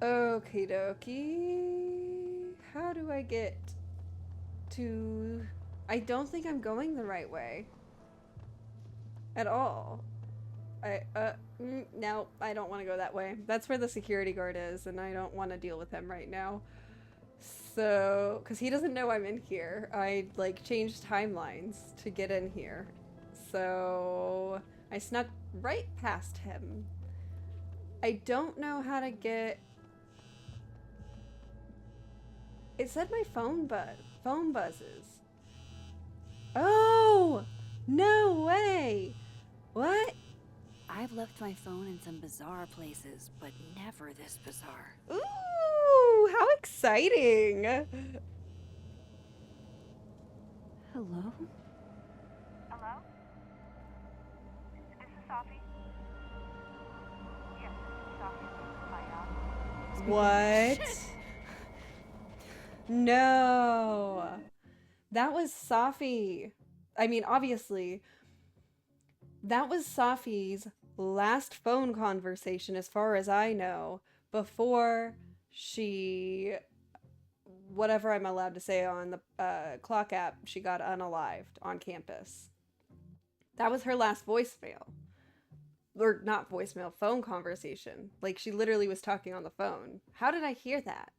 Okie dokie. How do I get to... I don't think I'm going the right way. At all. No, I don't want to go that way. That's where the security guard is, and I don't want to deal with him right now. So, because he doesn't know I'm in here. I, like, changed timelines to get in here. So, I snuck right past him. I don't know how to get... It said my phone buzzes. Oh! No way! What? I've left my phone in some bizarre places, but never this bizarre. Ooh, how exciting! Hello? Hello? This is Sophie. Yes, this is Sophie. Hi, What? No. That was Safi. I mean, obviously, that was Safi's last phone conversation, as far as I know, before she, whatever I'm allowed to say on the clock app, she got unalived on campus. That was her last voicemail. Or not voicemail, phone conversation. Like, she literally was talking on the phone. How did I hear that?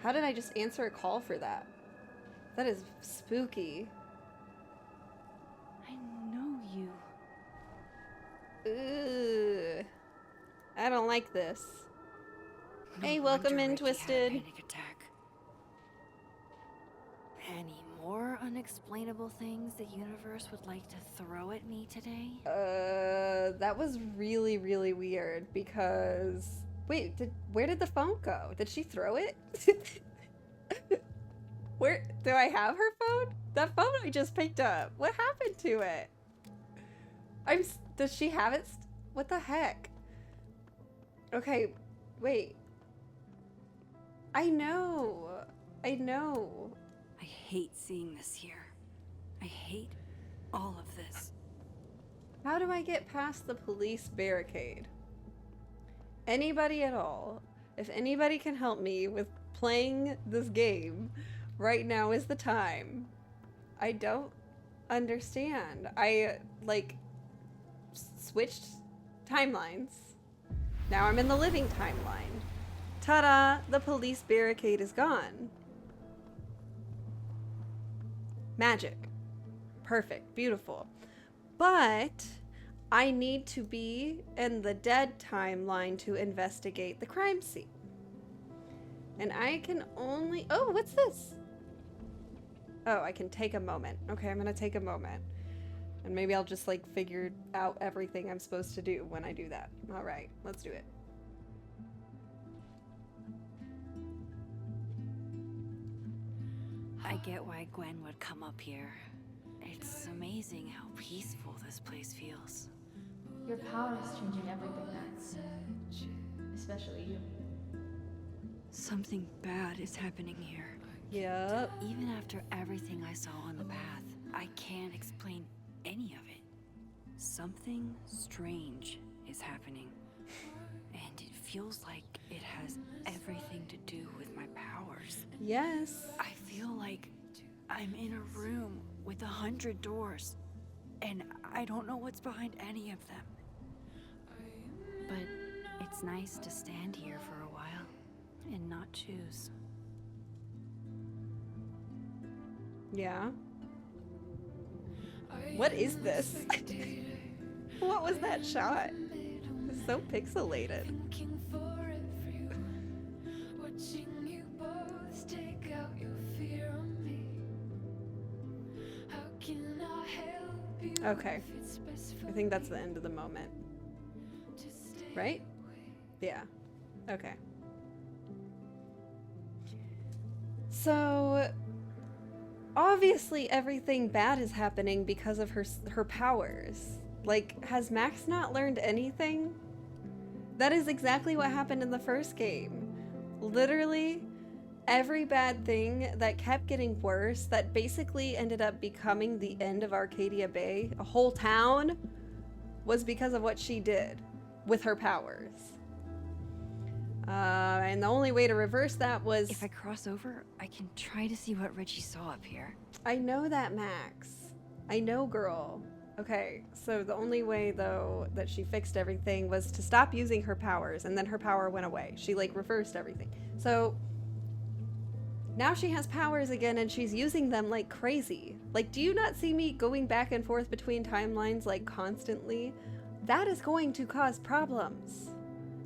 How did I just answer a call for that? That is spooky. I know you. Ugh. I don't like this. No Hey, welcome wonder in, Ricky had a Twisted. panic attack. Any more unexplainable things the universe would like to throw at me today? That was really, really weird because... Wait, where did the phone go? Did she throw it? Where... Do I have her phone? That phone I just picked up. What happened to it? Does she have it? What the heck? Okay, wait. I know. I know. I hate seeing this here. I hate all of this. How do I get past the police barricade? Anybody at all? If anybody can help me with playing this game, right now is the time. I don't understand. I, like, switched timelines. Now I'm in the living timeline. Ta-da! The police barricade is gone. Magic. Perfect. Beautiful. But I need to be in the dead timeline to investigate the crime scene. And I can only... Oh, what's this? Oh, I can take a moment. Okay, I'm gonna take a moment. And maybe I'll just, like, figure out everything I'm supposed to do when I do that. Alright, let's do it. I get why Gwen would come up here. It's amazing how peaceful this place feels. Your power is changing everything, Max. Especially you. Something bad is happening here. Yep. Even after everything I saw on the path, I can't explain any of it. Something strange is happening. And it feels like it has everything to do with my powers. Yes. I feel like I'm in a room with 100 doors, and I don't know what's behind any of them. But it's nice to stand here for a while and not choose. Yeah. What is this? What was that shot? It's so pixelated. Okay. I think that's the end of the moment. Right? Yeah. Okay. So obviously everything bad is happening because of her powers. Like, has Max not learned anything? That is exactly what happened in the first game. Literally every bad thing that kept getting worse, that basically ended up becoming the end of Arcadia Bay, a whole town, was because of what she did with her powers. And the only way to reverse that was... If I cross over, I can try to see what Reggie saw up here. I know that, Max. I know, girl. Okay, so the only way, though, that she fixed everything was to stop using her powers, and then her power went away. She, like, reversed everything. So now she has powers again, and she's using them like crazy. Like, do you not see me going back and forth between timelines, like, constantly? That is going to cause problems.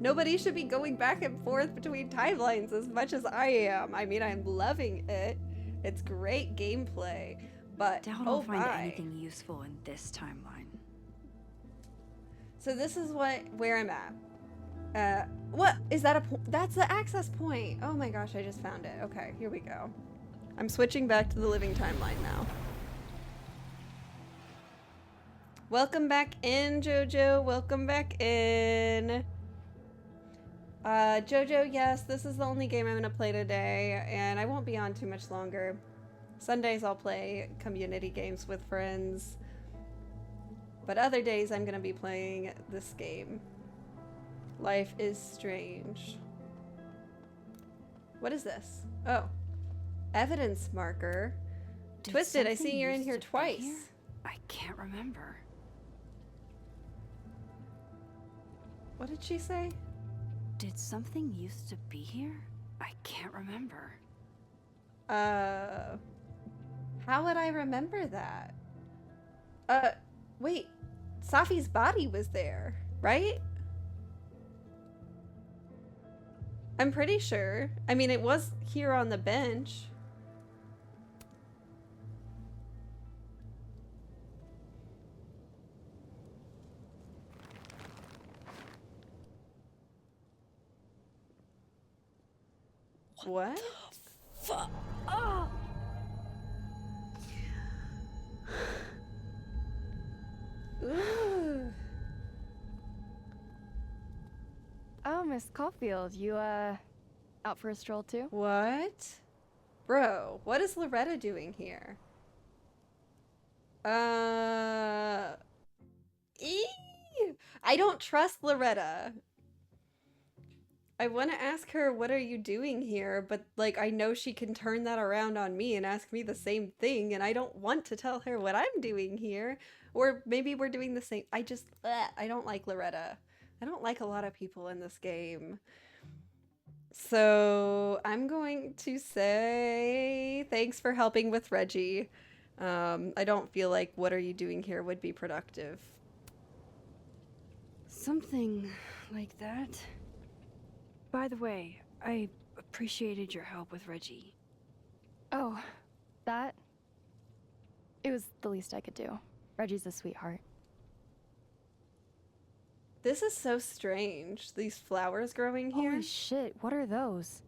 Nobody should be going back and forth between timelines as much as I am. I mean, I'm loving it. It's great gameplay, but Doubt oh I'll find my. anything useful in this timeline. So this is where I'm at. What is that? That's the access point. Oh my gosh, I just found it. Okay, here we go. I'm switching back to the living timeline now. Welcome back in, Jojo. Welcome back in. Jojo, yes, this is the only game I'm gonna play today, and I won't be on too much longer. Sundays I'll play community games with friends, but other days I'm gonna be playing this game. Life is Strange. What is this? Oh, evidence marker. Did Twisted, I something see you're in used here to be twice. here? I can't remember. What did she say? Did something used to be here? I can't remember. How would I remember that? Wait, Safi's body was there, right? I'm pretty sure. I mean, it was here on the bench. What? Fuck! Oh! Ooh. Oh, Miss Caulfield, you, out for a stroll too? What? Bro, what is Loretta doing here? Eee! I don't trust Loretta. I want to ask her, what are you doing here? But, like, I know she can turn that around on me and ask me the same thing, and I don't want to tell her what I'm doing here. Or maybe we're doing the same. I don't like Loretta. I don't like a lot of people in this game. So I'm going to say thanks for helping with Reggie. I don't feel like what are you doing here would be productive. Something like that. By the way, I appreciated your help with Reggie. Oh, that? It was the least I could do. Reggie's a sweetheart. This is so strange. These flowers growing here. Holy shit, what are those?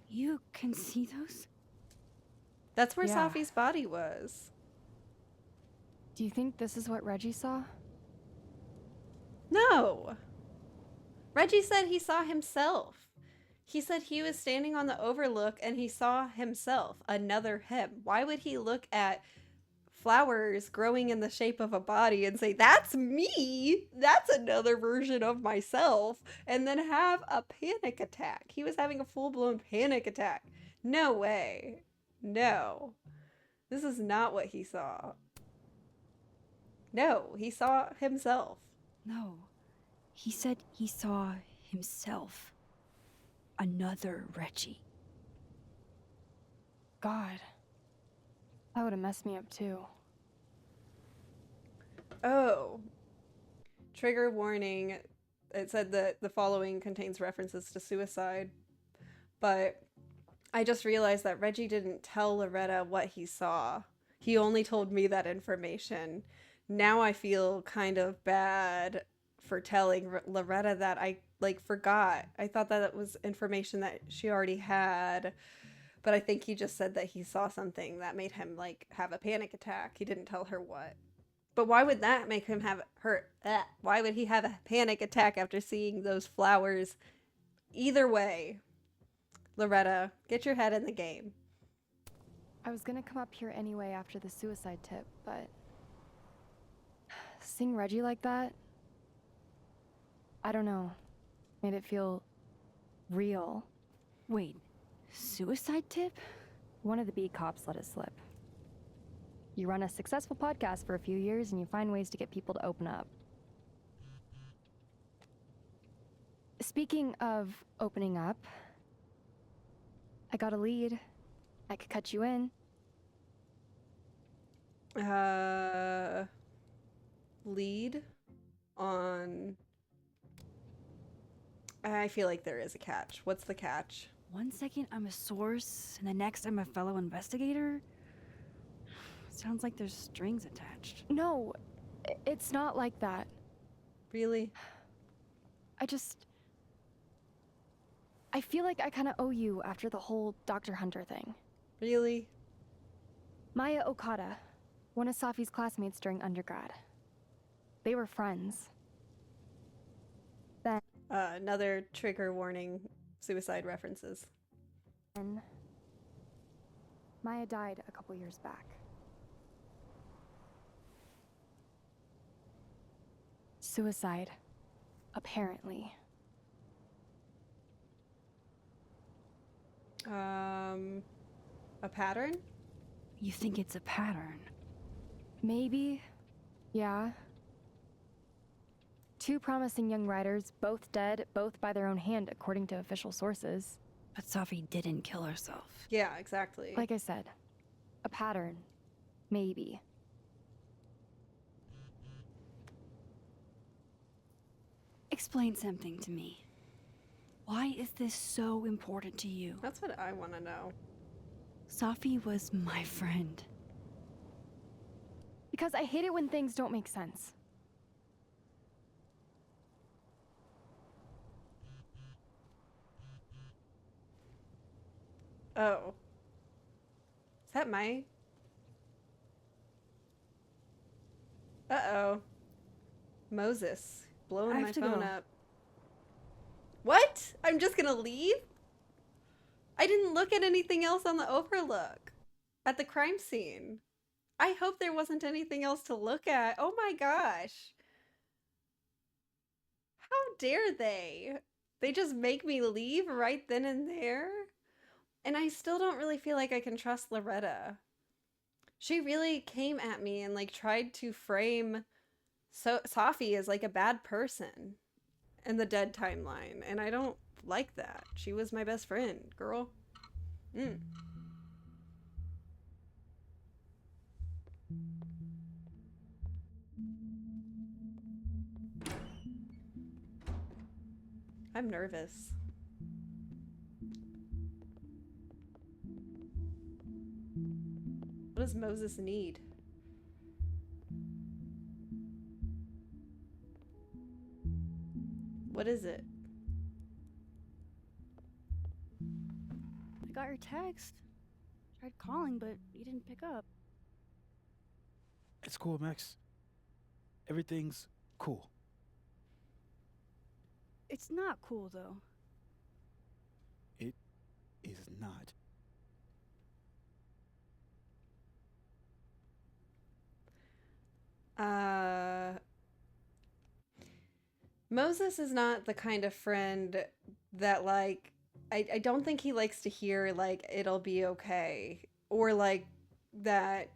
You can see those? That's where Yeah. Safi's body was. Do you think this is what Reggie saw? No. Reggie said he saw himself. He said he was standing on the overlook and he saw himself, another him. Why would he look at flowers growing in the shape of a body and say, that's me, that's another version of myself, and then have a panic attack? He was having a full-blown panic attack. No way. No. This is not what he saw. No, he saw himself. No. He said he saw himself. Another Reggie. God. That would have messed me up too. Oh. Trigger warning. It said that the following contains references to suicide. But I just realized that Reggie didn't tell Loretta what he saw. He only told me that information. now I feel kind of bad for telling Loretta that I like forgot. I thought that it was information that she already had, but I think he just said that he saw something that made him like have a panic attack. He didn't tell her what. But why would that make him have her? Why would he have a panic attack after seeing those flowers? Either way, Loretta, get your head in the game. I was gonna come up here anyway after the suicide tip, but seeing Reggie like that, I don't know, made it feel real. Wait, suicide tip? One of the beat cops let it slip. You run a successful podcast for a few years and you find ways to get people to open up. Speaking of opening up, I got a lead. I could cut you in. Lead on. I feel like there is a catch. What's the catch? 1 second I'm a source, and the next I'm a fellow investigator? Sounds like there's strings attached. No, it's not like that. Really? I feel like I kind of owe you after the whole Dr. Hunter thing. Really? Maya Okada, one of Safi's classmates during undergrad. They were friends. Then Another trigger warning, suicide references. Maya died a couple years back. Suicide, apparently. A pattern? You think it's a pattern? Maybe. Yeah. Two promising young writers, both dead, both by their own hand, according to official sources. But Safi didn't kill herself. Yeah, exactly. Like I said, a pattern. Maybe. Explain something to me. Why is this so important to you? That's what I want to know. Safi was my friend. Because I hate it when things don't make sense. Oh. Is that my... Uh-oh. Moses. Blowing my phone up. What? I'm just gonna leave? I didn't look at anything else on the overlook. At the crime scene. I hope there wasn't anything else to look at. Oh my gosh. How dare they? They just make me leave right then and there? And I still don't really feel like I can trust Loretta. She really came at me and like tried to frame Safi as like a bad person in the dead timeline. And I don't like that. She was my best friend, girl. I'm nervous. What does Moses need? What is it? I got your text. Tried calling, but you didn't pick up. It's cool, Max. Everything's cool. It's not cool, though. It is not. Moses is not the kind of friend that, like, I don't think he likes to hear, like, it'll be okay. Or, like, that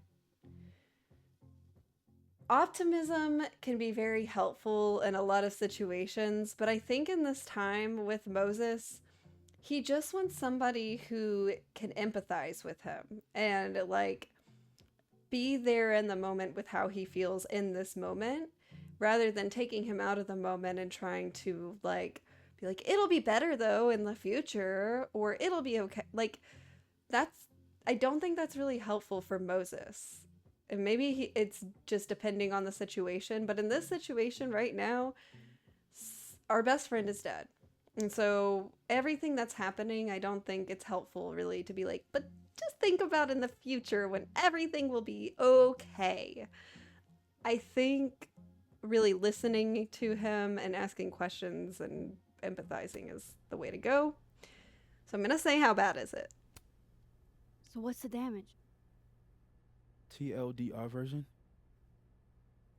optimism can be very helpful in a lot of situations. But I think in this time with Moses, he just wants somebody who can empathize with him and, like, be there in the moment with how he feels in this moment, rather than taking him out of the moment and trying to like be like, it'll be better though in the future, or it'll be okay. Like, I don't think that's really helpful for Moses. And maybe it's just depending on the situation. But in this situation right now, our best friend is dead. And so everything that's happening, I don't think it's helpful really to be like, but just think about in the future when everything will be okay. I think really listening to him and asking questions and empathizing is the way to go. So I'm going to say, how bad is it? So what's the damage? TLDR version?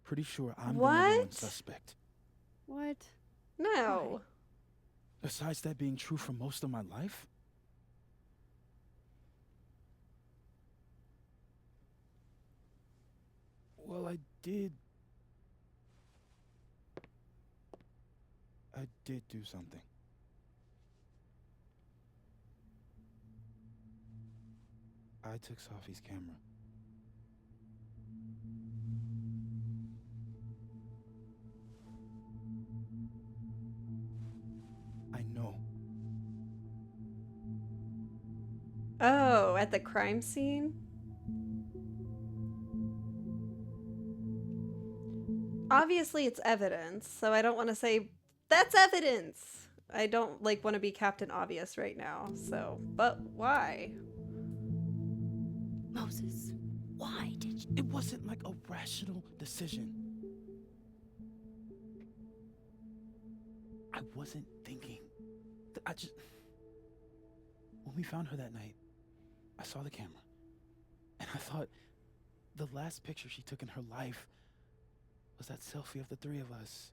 Pretty sure I'm the What? number one suspect. What? No. Besides that being true for most of my life? Well, I did do something. I took Sophie's camera. I know. Oh, at the crime scene? Obviously it's evidence, so I don't want to say that's evidence. I don't want to be Captain Obvious right now. So, but why? Moses, why did you? It wasn't like a rational decision. I wasn't thinking. When we found her that night, I saw the camera. And I thought the last picture she took in her life was that selfie of the three of us.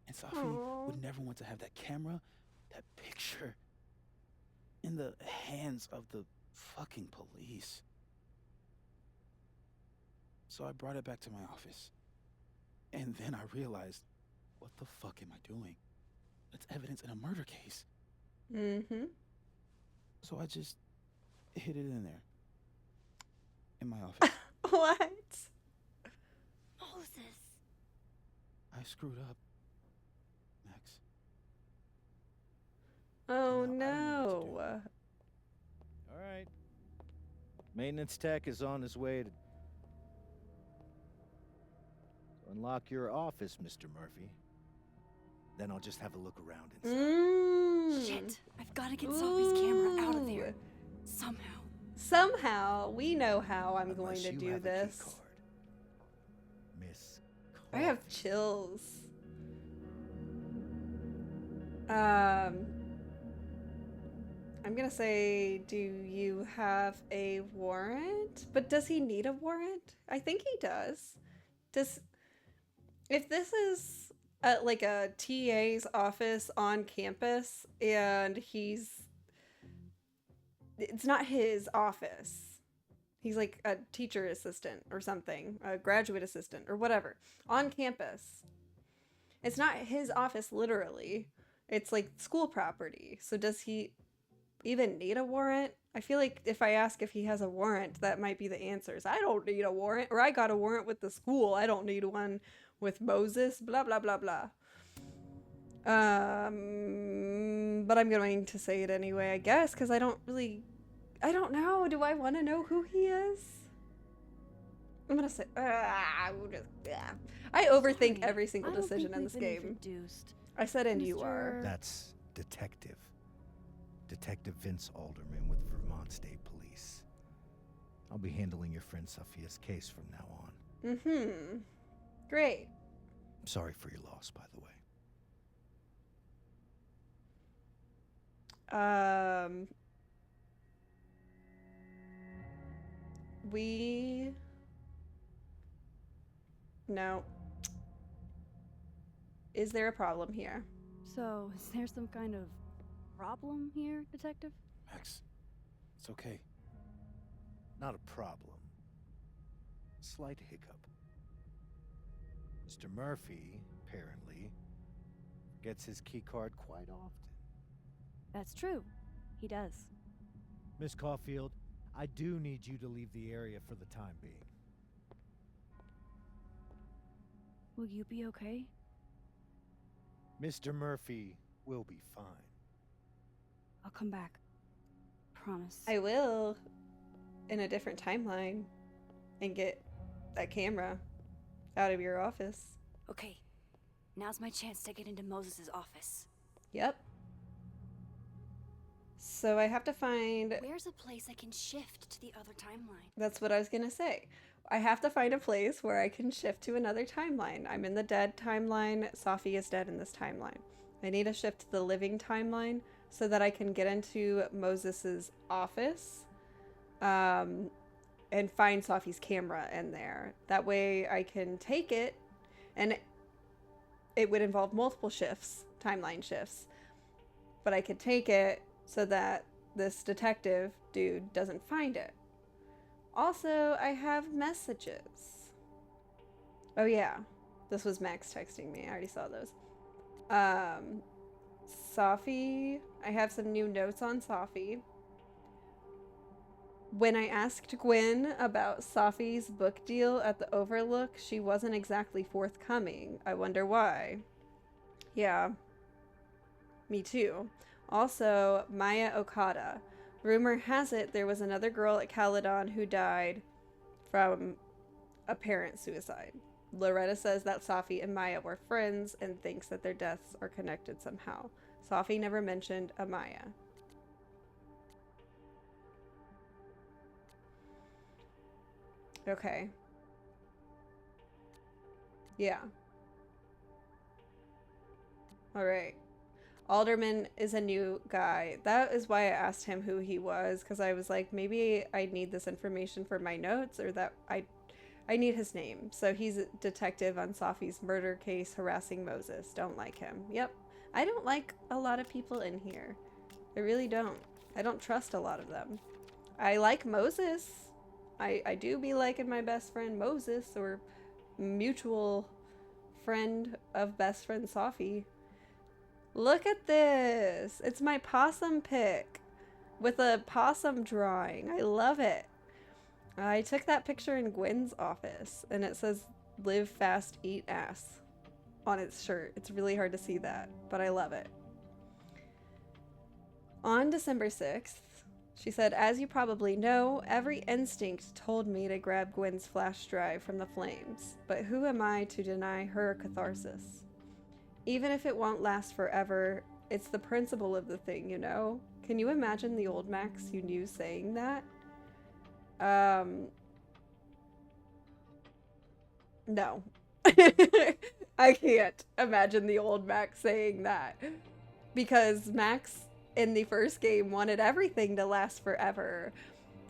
And Sophie would never want to have that camera, that picture, in the hands of the fucking police. So I brought it back to my office. And then I realized, what the fuck am I doing? That's evidence in a murder case. Mm-hmm. So I just hid it in there. In my office. What? Moses. I screwed up, Max. Oh No, I don't know what to no. All right. Maintenance tech is on his way to unlock your office, Mr. Murphy. Then I'll just have a look around inside. Shit, I've got to get Sophie's camera out of there. Somehow. Somehow, we know how I'm going Unless to you do have a key this. card. Miss I have Coffee. chills. I'm gonna say, do you have a warrant? But does he need a warrant? I think he does. If this is like a TA's office on campus and it's not his office. He's like a teacher assistant or something, a graduate assistant or whatever on campus. It's not his office literally. It's like school property. So does he even need a warrant? I feel like if I ask if he has a warrant, that might be the answers. I don't need a warrant, or I got a warrant with the school. I don't need one with Moses, blah, blah, blah, blah. But I'm going to say it anyway, I guess, because I don't know. Do I want to know who he is? I'm gonna say, I overthink every single decision in this game. Introduced. I said, and you are. Mr. That's Detective Vince Alderman with Vermont State Police. I'll be handling your friend Sophia's case from now on. Mm-hmm. Great. I'm sorry for your loss, by the way. No. Is there a problem here? So, is there some kind of problem here, Detective? Max, it's okay. Not a problem. Slight hiccup. Mr. Murphy, apparently, gets his key card quite often. That's true. He does. Miss Caulfield, I do need you to leave the area for the time being. Will you be okay? Mr. Murphy will be fine. I'll come back. Promise. I will. in a different timeline and get that camera out of your office. Okay, now's my chance to get into Moses' office. Yep. So I have to find... Where's a place I can shift to the other timeline? That's what I was gonna say. I have to find a place where I can shift to another timeline. I'm in the dead timeline. Safi is dead in this timeline. I need to shift to the living timeline so that I can get into Moses's office and find Safi's camera in there. That way I can take it, and it would involve multiple shifts, timeline shifts. But I could take it so that this detective dude doesn't find it. Also, I have messages. Oh yeah, this was Max texting me. I already saw those. Safi, I have some new notes on Safi. When I asked Gwen about Safi's book deal at the Overlook, she wasn't exactly forthcoming. I wonder why. Yeah, me too. Also, Maya Okada. Rumor has it there was another girl at Caledon who died from apparent suicide. Loretta says that Safi and Maya were friends and thinks that their deaths are connected somehow. Safi never mentioned Amaya. Okay. Yeah. Alright. Alderman is a new guy. That is why I asked him who he was, because I was like, maybe I need this information for my notes, or that I need his name. So he's a detective on Safi's murder case harassing Moses. Don't like him. Yep. I don't like a lot of people in here. I really don't. I don't trust a lot of them. I like Moses. I do be liking my best friend Moses, or mutual friend of best friend Safi. Look at this. It's my possum pic with a possum drawing. I love it. I took that picture in Gwen's office, and it says live fast, eat ass on its shirt. It's really hard to see that, but I love it. On December 6th, she said, as you probably know, every instinct told me to grab Gwen's flash drive from the flames, but who am I to deny her catharsis? Even if it won't last forever, it's the principle of the thing, you know? Can you imagine the old Max you knew saying that? No. I can't imagine the old Max saying that. Because Max in the first game wanted everything to last forever.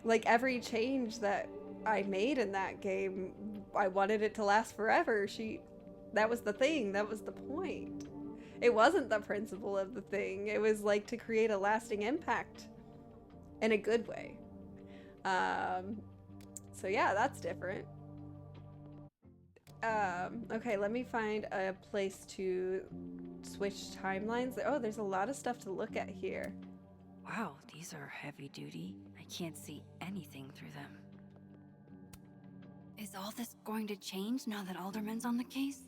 Like, every change that I made in that game, I wanted it to last forever. That was the thing. That was the point. It wasn't the principle of the thing. It was like to create a lasting impact in a good way. So yeah, that's different. Okay, let me find a place to switch timelines. Oh, there's a lot of stuff to look at here. Wow, these are heavy duty. I can't see anything through them. Is all this going to change now that Alderman's on the case?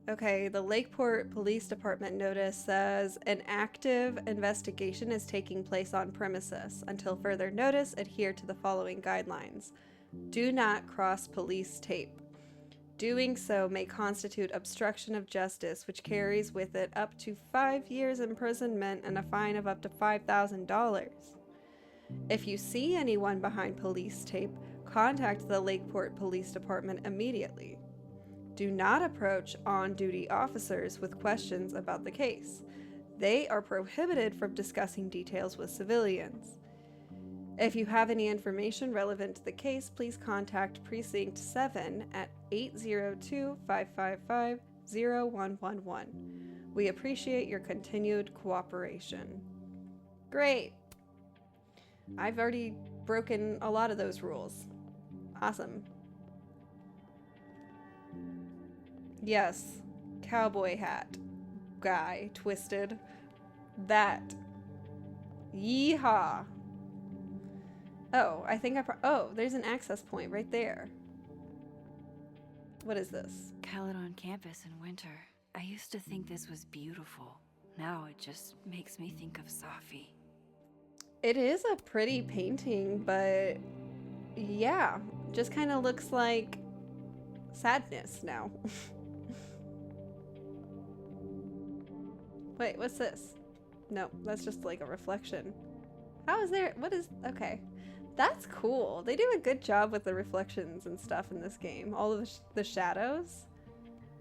Okay, the Lakeport Police Department notice says an active investigation is taking place on premises. Until further notice, adhere to the following guidelines. Do not cross police tape. Doing so may constitute obstruction of justice, which carries with it up to 5 years imprisonment and a fine of up to $5,000. If you see anyone behind police tape, contact the Lakeport Police Department immediately. Do not approach on-duty officers with questions about the case. They are prohibited from discussing details with civilians. If you have any information relevant to the case, please contact Precinct 7 at 802-555-0111. We appreciate your continued cooperation. Great. I've already broken a lot of those rules. Awesome. Yes, cowboy hat guy, twisted. That. Yeehaw. Oh, I think oh, there's an access point right there. What is this? Caledon campus in winter. I used to think this was beautiful. Now it just makes me think of Safi. It is a pretty painting, but yeah, just kind of looks like sadness now. Wait, what's this? No, that's just like a reflection. How is there? What is? Okay. That's cool. They do a good job with the reflections and stuff in this game. All of the shadows.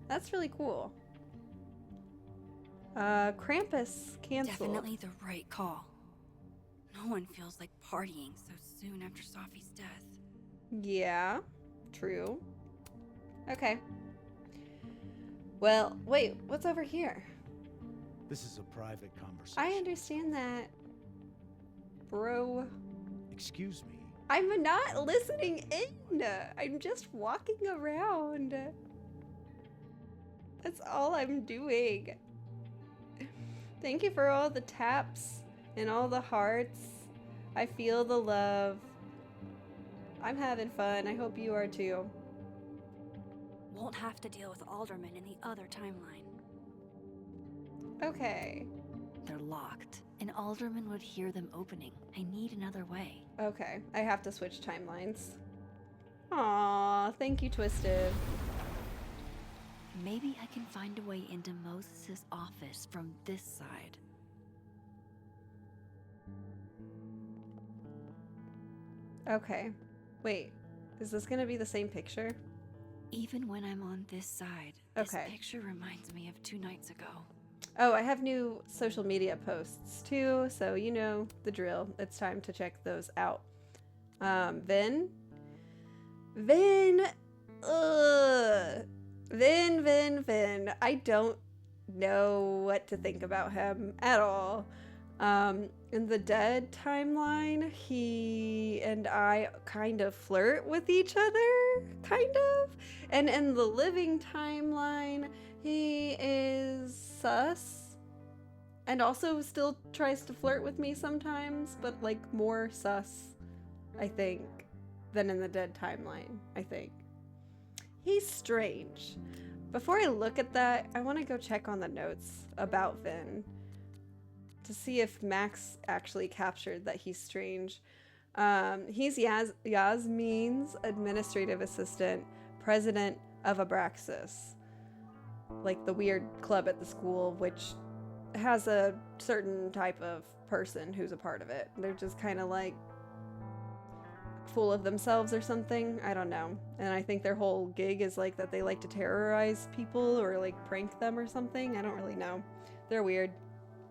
That's really cool. Krampus canceled. Definitely the right call. No one feels like partying so soon after Sophie's death. Yeah, true. Okay. Well, wait, what's over here? This is a private conversation. I understand that, bro. Excuse me. I'm not listening in. I'm just walking around. That's all I'm doing. Thank you for all the taps and all the hearts. I feel the love. I'm having fun. I hope you are too. Won't have to deal with Alderman in the other timeline. Okay. They're locked, and Alderman would hear them opening. I need another way. Okay. I have to switch timelines. Aw, thank you, Twisted. Maybe I can find a way into Moses' office from this side. Okay. Wait, is this gonna be the same picture? Even when I'm on this side, this Okay. picture reminds me of 2 nights ago. Oh, I have new social media posts too, so you know the drill. It's time to check those out. Vin. I don't know what to think about him at all. In the dead timeline, he and I kind of flirt with each other, kind of. And in the living timeline, he is sus. And also still tries to flirt with me sometimes, but like more sus, I think, than in the dead timeline, I think. He's strange. Before I look at that, I want to go check on the notes about Vin to see if Max actually captured that he's strange. He's Yasmin's administrative assistant, president of Abraxas, like the weird club at the school, which has a certain type of person who's a part of it. They're just kind of like full of themselves or something. I don't know. And I think their whole gig is like that they like to terrorize people or like prank them or something. I don't really know. They're weird.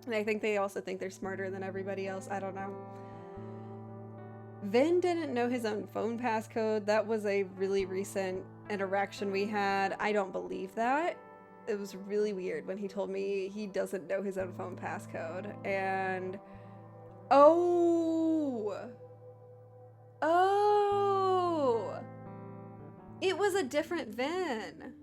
And I think they also think they're smarter than everybody else. I don't know. Vin didn't know his own phone passcode. That was a really recent interaction we had. I don't believe that. It was really weird when he told me he doesn't know his own phone passcode. And oh, it was a different Vin.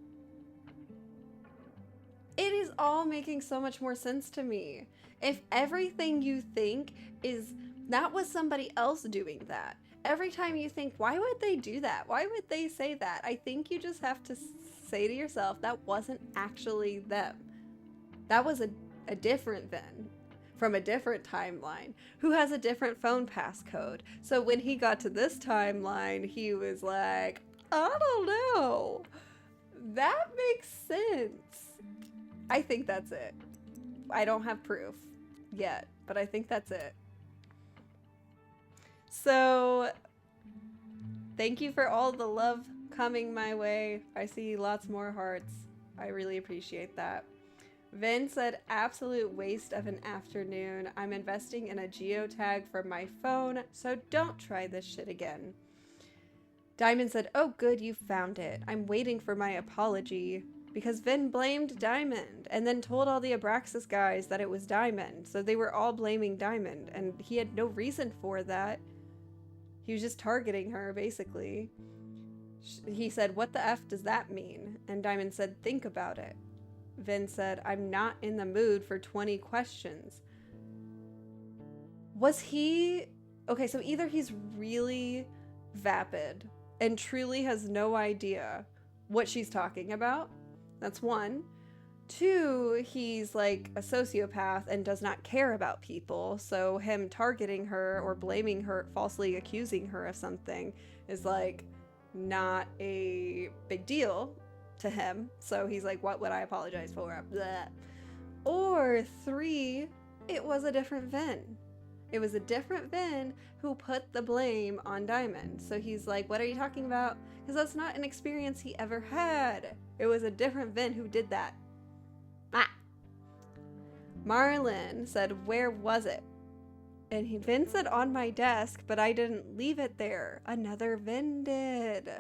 It is all making so much more sense to me. If everything you think is that was somebody else doing that, every time you think, why would they do that? Why would they say that? I think you just have to say to yourself, that wasn't actually them. That was a different Vin from a different timeline who has a different phone passcode. So when he got to this timeline, he was like, I don't know. That makes sense. I think that's it. I don't have proof yet, but I think that's it. So, thank you for all the love coming my way. I see lots more hearts. I really appreciate that. Vin said, absolute waste of an afternoon. I'm investing in a geotag for my phone, so don't try this shit again. Diamond said, oh good, you found it. I'm waiting for my apology. Because Vin blamed Diamond and then told all the Abraxas guys that it was Diamond. So they were all blaming Diamond and he had no reason for that. He was just targeting her, basically. He said, what the F does that mean? And Diamond said, think about it. Vin said, I'm not in the mood for 20 questions. Was he... Okay, so either he's really vapid and truly has no idea what she's talking about. That's one. 2, he's like a sociopath and does not care about people. So him targeting her or blaming her, falsely accusing her of something is like not a big deal to him. So he's like, what would I apologize for? Blah. Or 3, it was a different Vin. It was a different Vin who put the blame on Diamond. So he's like, what are you talking about? Because that's not an experience he ever had. It was a different Vin who did that. Ah. Marlon said, where was it? And Vin said, on my desk, but I didn't leave it there. Another Vin did.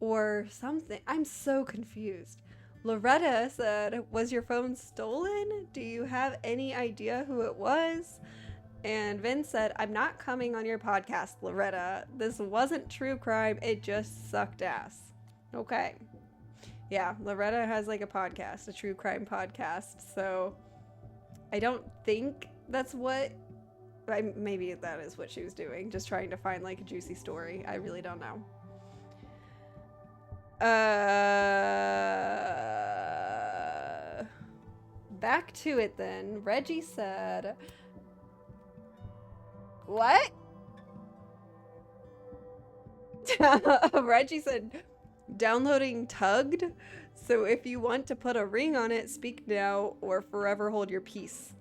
Or something. I'm so confused. Loretta said, was your phone stolen? Do you have any idea who it was? And Vin said, I'm not coming on your podcast, Loretta. This wasn't true crime. It just sucked ass. Okay. Yeah, Loretta has like a podcast, a true crime podcast. So I don't think that's what, maybe that is what she was doing. Just trying to find like a juicy story. I really don't know. Back to it then. Reggie said, what? Reggie said, downloading Tugged. So if you want to put a ring on it, speak now or forever hold your peace.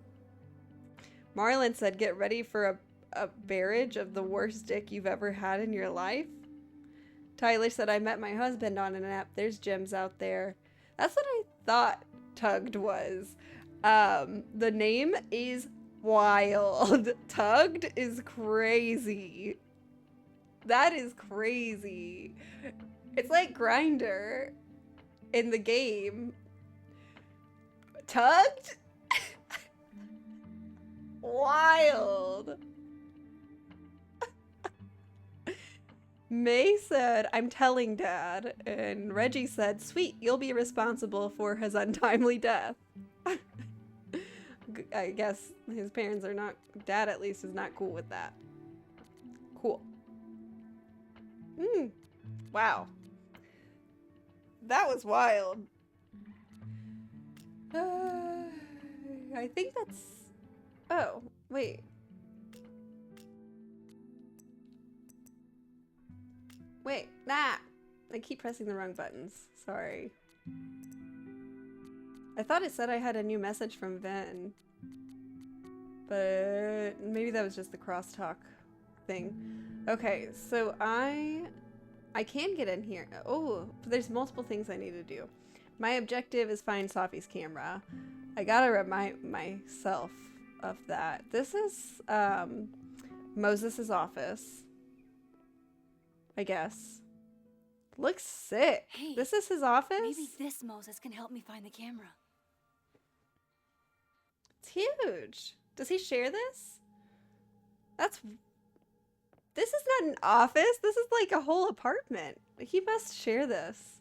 Marlon said, get ready for a barrage of the worst dick you've ever had in your life. Tyler said, I met my husband on an app. There's gems out there. That's what I thought Tugged was. The name is wild. Tugged is crazy. That is crazy. It's like Grindr in the game. Tugged? Wild. May said, I'm telling Dad. And Reggie said, sweet, you'll be responsible for his untimely death. I guess his parents are not, Dad at least is not cool with that. Cool. Wow. That was wild. I think that's, oh, wait. Wait, nah. I keep pressing the wrong buttons. Sorry. I thought it said I had a new message from Vin. But maybe that was just the crosstalk thing. Okay, so I can get in here. Oh, but there's multiple things I need to do. My objective is find Sophie's camera. I gotta remind myself of that. This is Moses' office. I guess. Looks sick. Hey, this is his office? Maybe this Moses can help me find the camera. It's huge. Does he share this? This is not an office. This is like a whole apartment. He must share this.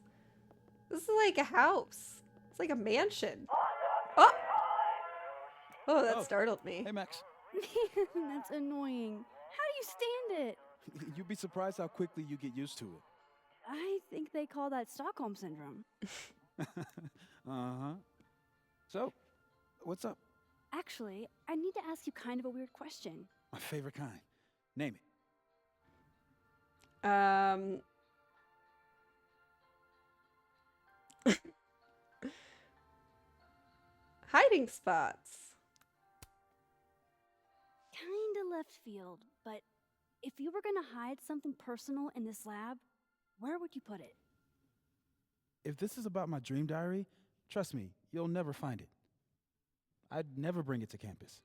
This is like a house. It's like a mansion. Oh! Oh, that startled me. Hey, Max. That's annoying. How do you stand it? You'd be surprised how quickly you get used to it. I think they call that Stockholm Syndrome. Uh-huh. So, what's up? Actually, I need to ask you kind of a weird question. My favorite kind. Name it. Hiding spots. Kinda left field, but if you were gonna hide something personal in this lab, where would you put it? If this is about my dream diary, trust me, you'll never find it. I'd never bring it to campus.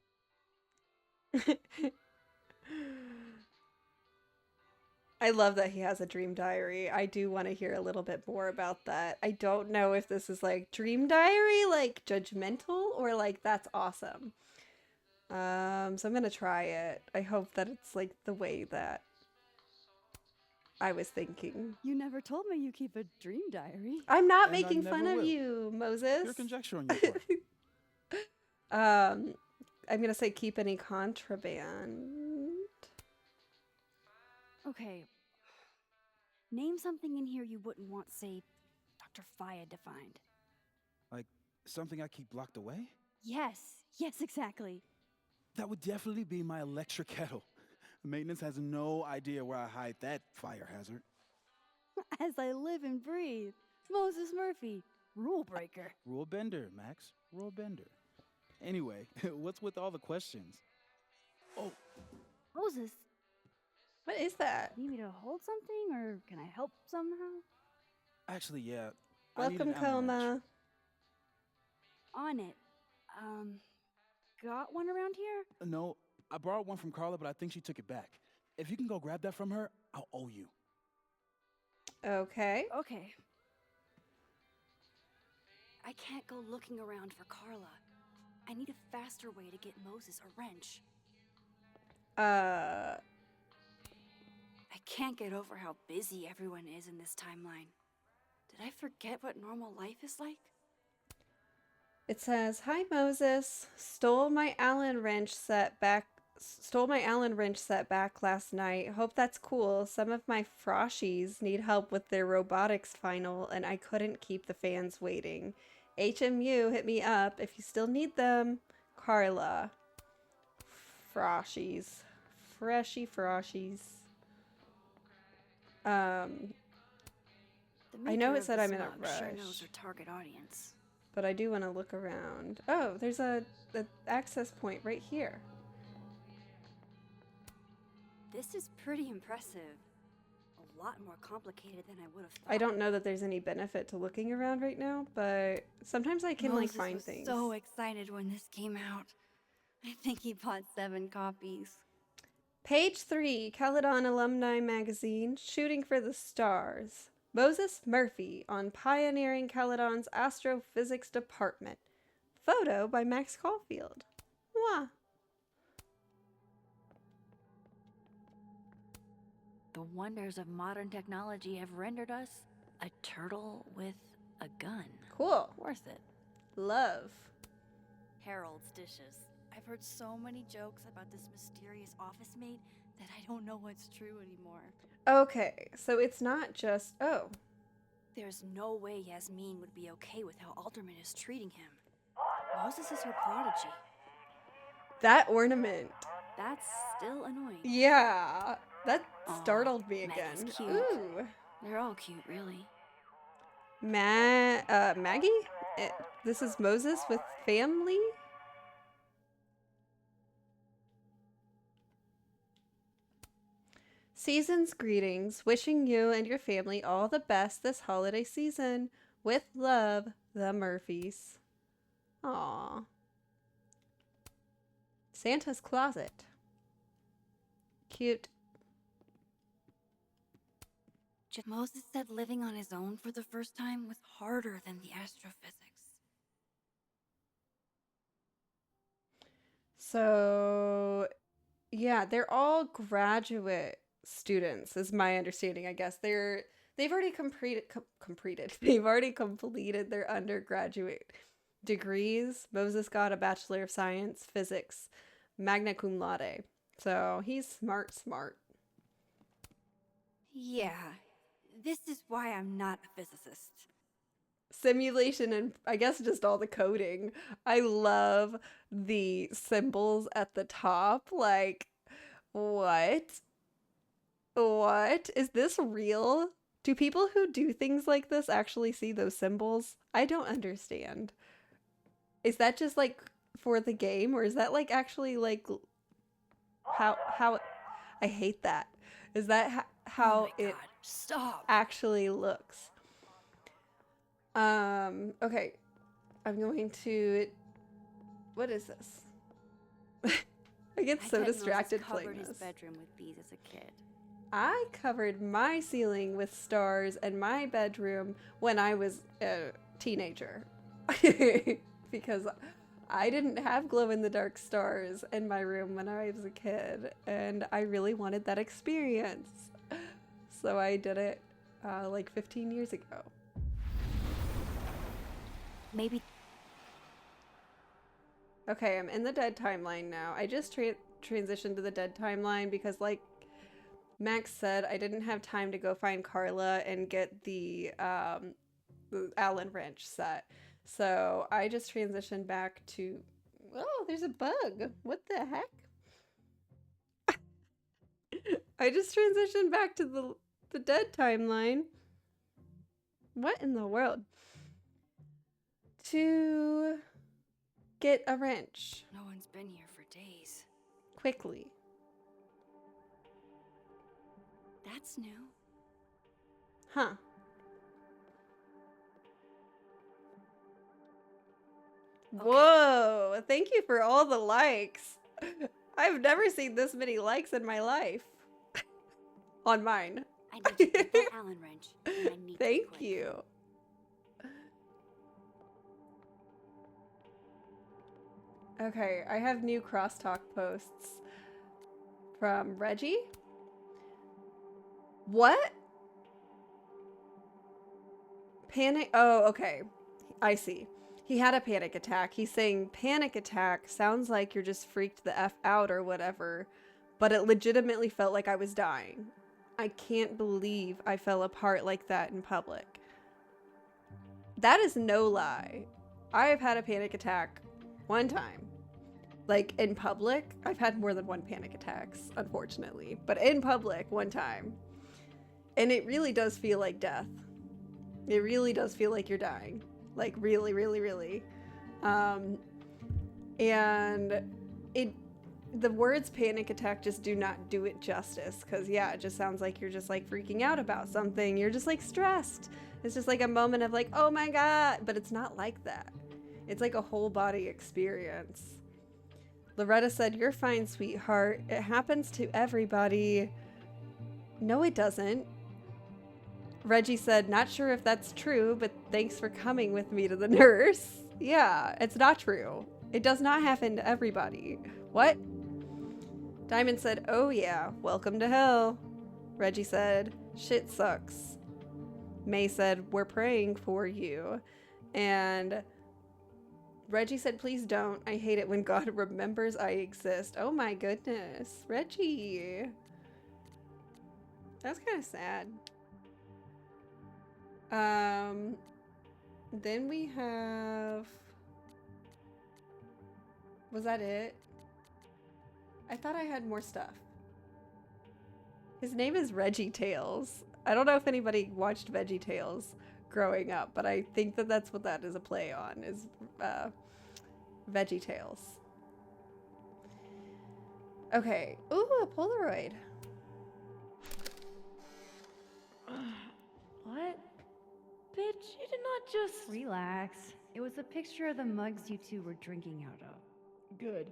I love that he has a dream diary. I do want to hear a little bit more about that. I don't know if this is like dream diary, like judgmental, or like that's awesome. So I'm gonna try it. I hope that it's like the way that I was thinking. You never told me you keep a dream diary. I'm not And I making fun never of will. you, Moses. Pure conjecture on your part. I'm gonna say keep any contraband. Okay. Name something in here you wouldn't want, say, Dr. Fayed to find. Something I keep locked away? Yes, exactly. That would definitely be my electric kettle. Maintenance has no idea where I hide that fire hazard. As I live and breathe. Moses Murphy, rule breaker. Rule bender, Max. Rule bender. Anyway, what's with all the questions? Oh, Moses, What is that? need me to hold something or can I help somehow? actually, yeah. I need Welcome, an Allen wrench. Coma. On it. Got one around here? No, I borrowed one from Carla, but I think she took it back. If you can go grab that from her, I'll owe you. Okay. Okay. I can't go looking around for Carla. I need a faster way to get Moses a wrench. I can't get over how busy everyone is in this timeline. Did I forget what normal life is like? It says, "Hi Moses, stole my Allen wrench set back last night. Hope that's cool. Some of my froshies need help with their robotics final and I couldn't keep the fans waiting. HMU, hit me up if you still need them. Carla." Froshies. Freshy froshies. The I know maker it of said the I'm in a smug Sure knows rush. her target audience. But I do want to look around. Oh, there's a access point right here. This is pretty impressive. A lot more complicated than I would have thought. I don't know that there's any benefit to looking around right now, but sometimes I can like Moses find was things. so excited when this came out. I think he bought 7 copies. Page 3, Caledon Alumni Magazine, Shooting for the Stars. Moses Murphy on pioneering Caledon's astrophysics department. Photo by Max Caulfield. Wow. The wonders of modern technology have rendered us a turtle with a gun. Cool. Worth it. Love. Harold's dishes. I've heard so many jokes about this mysterious office mate that I don't know what's true anymore. Okay, so it's not just... Oh. There's no way Yasmin would be okay with how Alderman is treating him. Moses is her prodigy. That ornament. That's still annoying. Yeah. That Aw, startled me Maggie's again. cute. Ooh. They're all cute, really. Maggie? This is Moses with family? Season's greetings, wishing you and your family all the best this holiday season. With love, the Murphys. Aww. Santa's closet. Cute. Moses said living on his own for the first time was harder than the astrophysics. So, yeah, they're all graduate students, is my understanding. I guess they've already They've already completed their undergraduate degrees. Moses got a Bachelor of Science, Physics, magna cum laude. So he's smart. Yeah, this is why I'm not a physicist. Simulation and I guess just all the coding. I love the symbols at the top. Like, what? What? Is this real? Do people who do things like this actually see those symbols? I don't understand. Is that just like for the game, or is that like actually like how I hate that. Is that how Oh my it God, stop. actually looks? Okay. I'm going to... What is this? I get so bet Moses distracted covered playing his this. bedroom with these as a kid. I covered my ceiling with stars and my bedroom when I was a teenager. Because I didn't have glow-in-the-dark stars in my room when I was a kid, and I really wanted that experience. So I did it like 15 years ago. Maybe. Okay, I'm in the dead timeline now. I just transitioned to the dead timeline because, like Max said, I didn't have time to go find Carla and get the Allen wrench set. So I just transitioned back to, oh, there's a bug. What the heck? I just transitioned back to the dead timeline. What in the world? To get a wrench. No one's been here for days. Quickly. That's new. Huh. Okay. Whoa, thank you for all the likes. I've never seen this many likes in my life. On mine. I need to get that Allen wrench. And I need to Thank quit. you. Okay, I have new crosstalk posts from Reggie. What? Panic. Oh, okay. I see. He had a panic attack. He's saying panic attack sounds like you're just freaked the F out or whatever, but it legitimately felt like I was dying. I can't believe I fell apart like that in public. That is no lie. I have had a panic attack one time. Like in public, I've had more than one panic attacks, unfortunately, but in public one time. And it really does feel like death. It really does feel like you're dying. Like really, really, really. And the words panic attack just do not do it justice. Cause yeah, it just sounds like you're just like freaking out about something. You're just like stressed. It's just like a moment of like, oh my God, but it's not like that. It's like a whole body experience. Loretta said, you're fine, sweetheart. It happens to everybody. No, it doesn't. Reggie said, not sure if that's true, but thanks for coming with me to the nurse. Yeah, it's not true. It does not happen to everybody. What? Diamond said, oh yeah, welcome to hell. Reggie said, shit sucks. May said, we're praying for you. And Reggie said, please don't. I hate it when God remembers I exist. Oh my goodness. Reggie. That's kind of sad. Then we have... Was that it? I thought I had more stuff. His name is Reggie Tales. I don't know if anybody watched Veggie Tales growing up, but I think that that's what that is a play on, is Veggie Tales. Okay. Ooh, a Polaroid. What? Bitch, you did not just... Relax. It was a picture of the mugs you two were drinking out of. Good.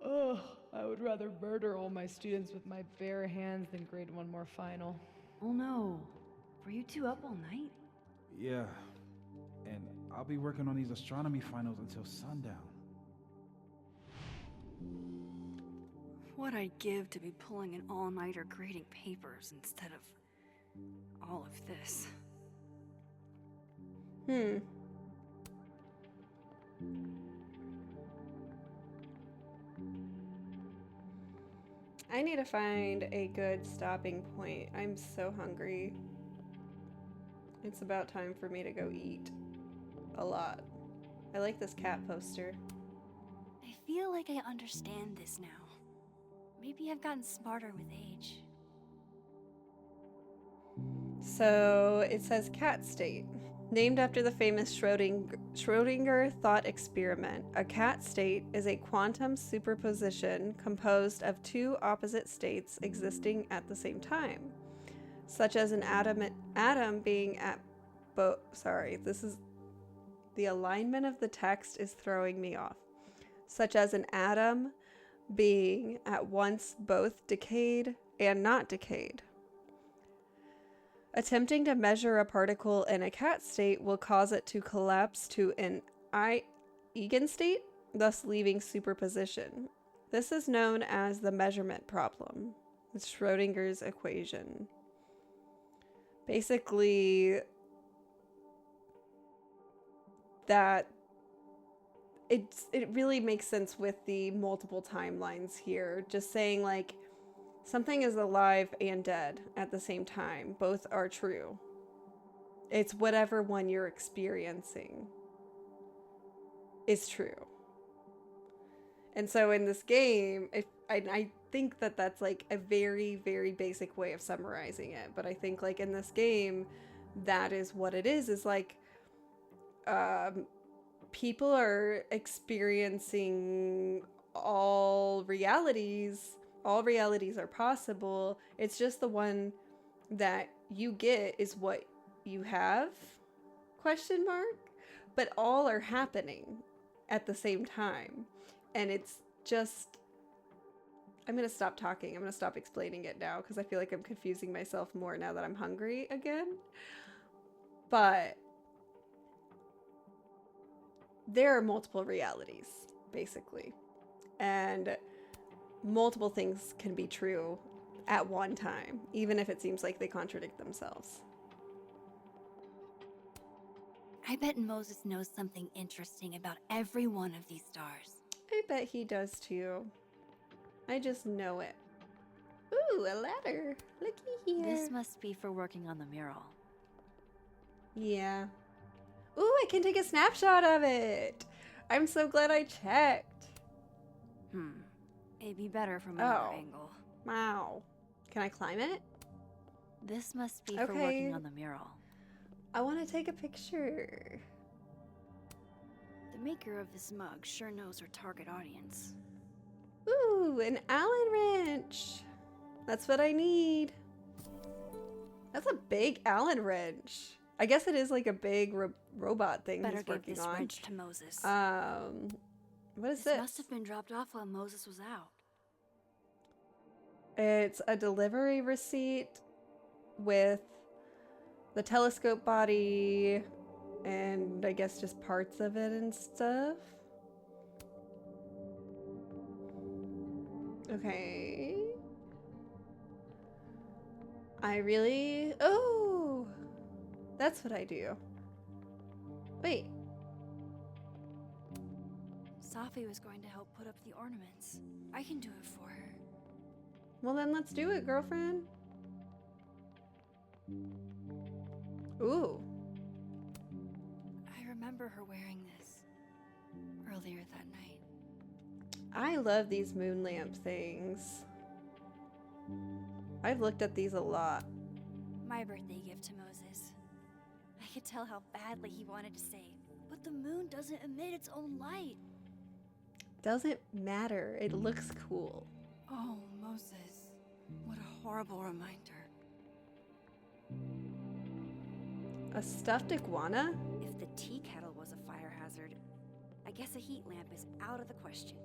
Ugh, I would rather murder all my students with my bare hands than grade one more final. Oh no. Were you two up all night? Yeah. And I'll be working on these astronomy finals until sundown. What I'd give to be pulling an all-nighter grading papers instead of all of this. I need to find a good stopping point. I'm so hungry. It's about time for me to go eat. A lot. I like this cat poster. I feel like I understand this now. Maybe I've gotten smarter with age. So it says cat state. Named after the famous Schrödinger thought experiment, a cat state is a quantum superposition composed of two opposite states existing at the same time, such as an atom being at both. Sorry, this is the alignment of the text is throwing me off. Such as an atom being at once both decayed and not decayed. Attempting to measure a particle in a cat state will cause it to collapse to an eigenstate, thus leaving superposition. This is known as the measurement problem. It's Schrödinger's equation. Basically, that it really makes sense with the multiple timelines here. Just saying like, something is alive and dead at the same time. Both are true. It's whatever one you're experiencing. is true. And so in this game, I think that that's like a very, very basic way of summarizing it. But I think like in this game, that is what it is like people are experiencing all realities. All realities are possible. It's just the one that you get is what you have, ? But all are happening at the same time. And it's just, I'm going to stop talking. I'm going to stop explaining it now because I feel like I'm confusing myself more now that I'm hungry again. But there are multiple realities, basically. And multiple things can be true at one time, even if it seems like they contradict themselves. I bet Moses knows something interesting about every one of these stars. I bet he does too. I just know it. Ooh, a ladder. Looky here. This must be for working on the mural. Yeah. Ooh, I can take a snapshot of it. I'm so glad I checked. It'd be better from another Oh. angle. Wow. Can I climb it? This must be for working on the mural. I want to take a picture. The maker of this mug sure knows her target audience. Ooh, an Allen wrench. That's what I need. That's a big Allen wrench. I guess it is like a big robot thing Better he's give working this on. wrench to Moses. What is This this? must have been dropped off while Moses was out. It's a delivery receipt with the telescope body and I guess just parts of it and stuff. Okay. Oh! That's what I do. Wait. Safi was going to help put up the ornaments. I can do it for her. Well then let's do it, girlfriend. Ooh. I remember her wearing this earlier that night. I love these moon lamp things. I've looked at these a lot. My birthday gift to Moses. I could tell how badly he wanted to say, but the moon doesn't emit its own light. Doesn't matter. It looks cool. Oh, Moses. What a horrible reminder. A stuffed iguana? If the tea kettle was a fire hazard, I guess a heat lamp is out of the question.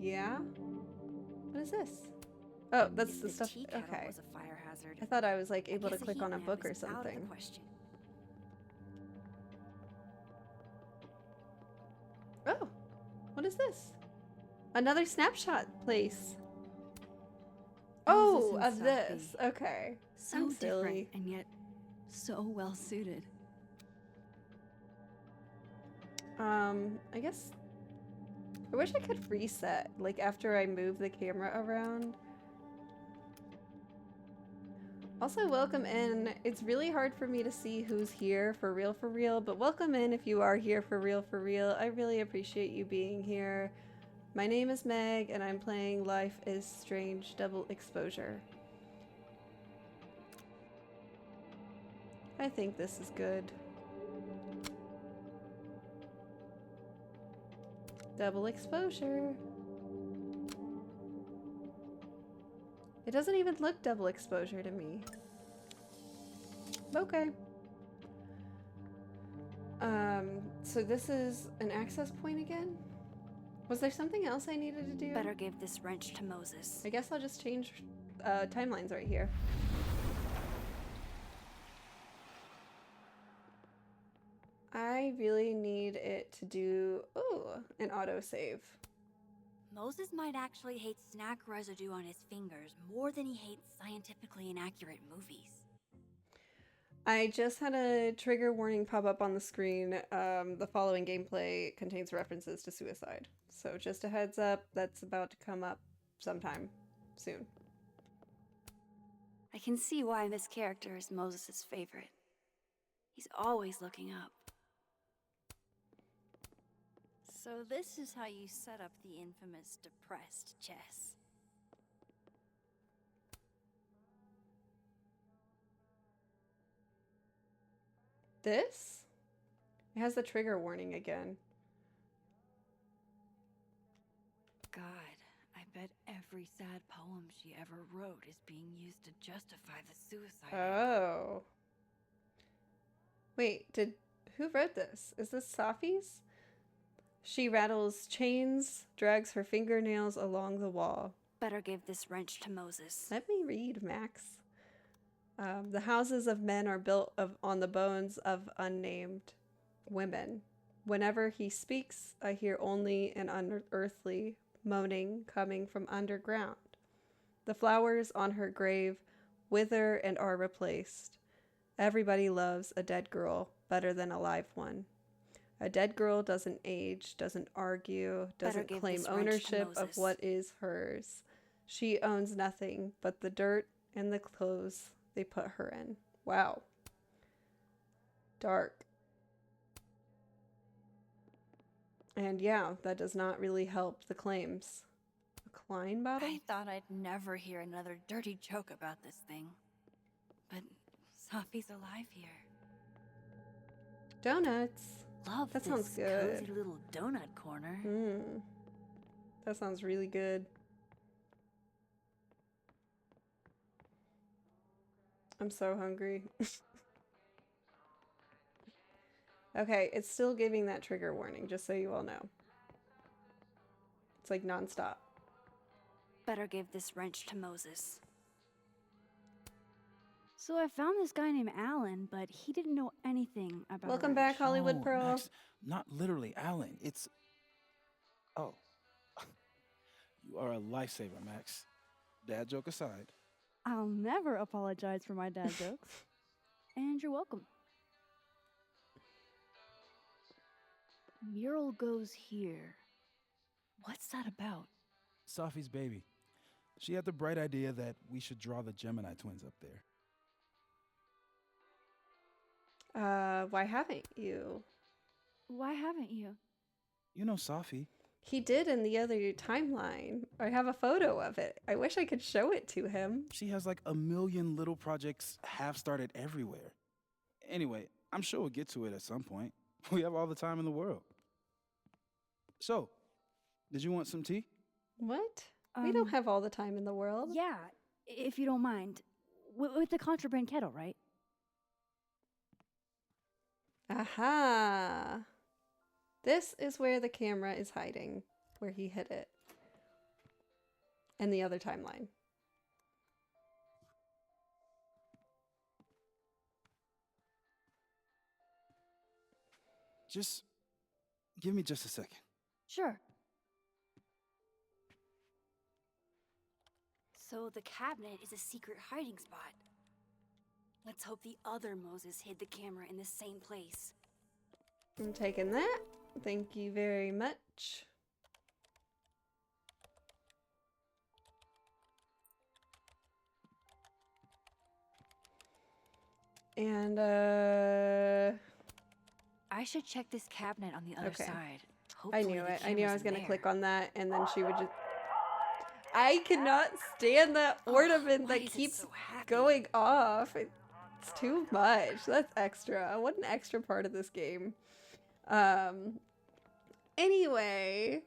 Yeah? What is this? Oh, that's the stuff. Tea kettle Okay. was a fire hazard. I thought I was like able to guess a click heat on a lamp book or is out of the something. question. Oh, what is this? Another snapshot place. Oh, Moses and of this. Safi. Okay. So I'm different silly. and yet so well suited. I guess I wish I could reset, like after I move the camera around. Also, welcome in. It's really hard for me to see who's here for real, but welcome in if you are here for real. I really appreciate you being here. My name is Meg, and I'm playing Life is Strange Double Exposure. I think this is good. Double exposure. It doesn't even look double exposure to me. Okay. So this is an access point again? Was there something else I needed to do? Better give this wrench to Moses. I guess I'll just change timelines right here. I really need it to do, an autosave. Moses might actually hate snack residue on his fingers more than he hates scientifically inaccurate movies. I just had a trigger warning pop up on the screen. The following gameplay contains references to suicide. So just a heads up, that's about to come up sometime soon. I can see why this character is Moses' favorite. He's always looking up. So this is how you set up the infamous depressed chess. This? It has the trigger warning again. God, I bet every sad poem she ever wrote is being used to justify the suicide. Oh. Wait, who wrote this? Is this Safi's? She rattles chains, drags her fingernails along the wall. Better give this wrench to Moses. Let me read, Max. The houses of men are built on the bones of unnamed women. Whenever he speaks, I hear only an unearthly moaning coming from underground. The flowers on her grave wither and are replaced. Everybody loves a dead girl better than a live one. A dead girl doesn't age, doesn't argue, doesn't claim ownership of what is hers. She owns nothing but the dirt and the clothes they put her in. Wow. Dark. And yeah, that does not really help the claims. A Klein bottle? I thought I'd never hear another dirty joke about this thing. But Safi's alive here. Donuts. Love that this sounds good. Cozy little donut corner. That sounds really good. I'm so hungry. Okay, it's still giving that trigger warning, just so you all know. It's like nonstop. Better give this wrench to Moses. So I found this guy named Alan, but he didn't know anything about Welcome back, Hollywood Oh, Pearl. Max, not literally Alan. It's... Oh. You are a lifesaver, Max. Dad joke aside. I'll never apologize for my dad jokes. And you're welcome. Mural goes here. What's that about? Safi's baby. She had the bright idea that we should draw the Gemini twins up there. Why haven't you? Why haven't you? You know Safi. He did in the other timeline. I have a photo of it. I wish I could show it to him. She has like a million little projects half-started everywhere. Anyway, I'm sure we'll get to it at some point. We have all the time in the world. So, did you want some tea? What? We don't have all the time in the world. Yeah, if you don't mind. With the contraband kettle, right? Aha! This is where the camera is hiding, where he hid it. And the other timeline. Just give me just a second. Sure. So the cabinet is a secret hiding spot. Let's hope the other Moses hid the camera in the same place. I'm taking that. Thank you very much. And, I should check this cabinet on the other Okay. side. I Hopefully knew the it. I knew I camera's was in going to there. click on that, and then she would just... I cannot stand that ornament why that is it keeps so happy? going off. It's too much. That's extra. What an extra part of this game. Anyway,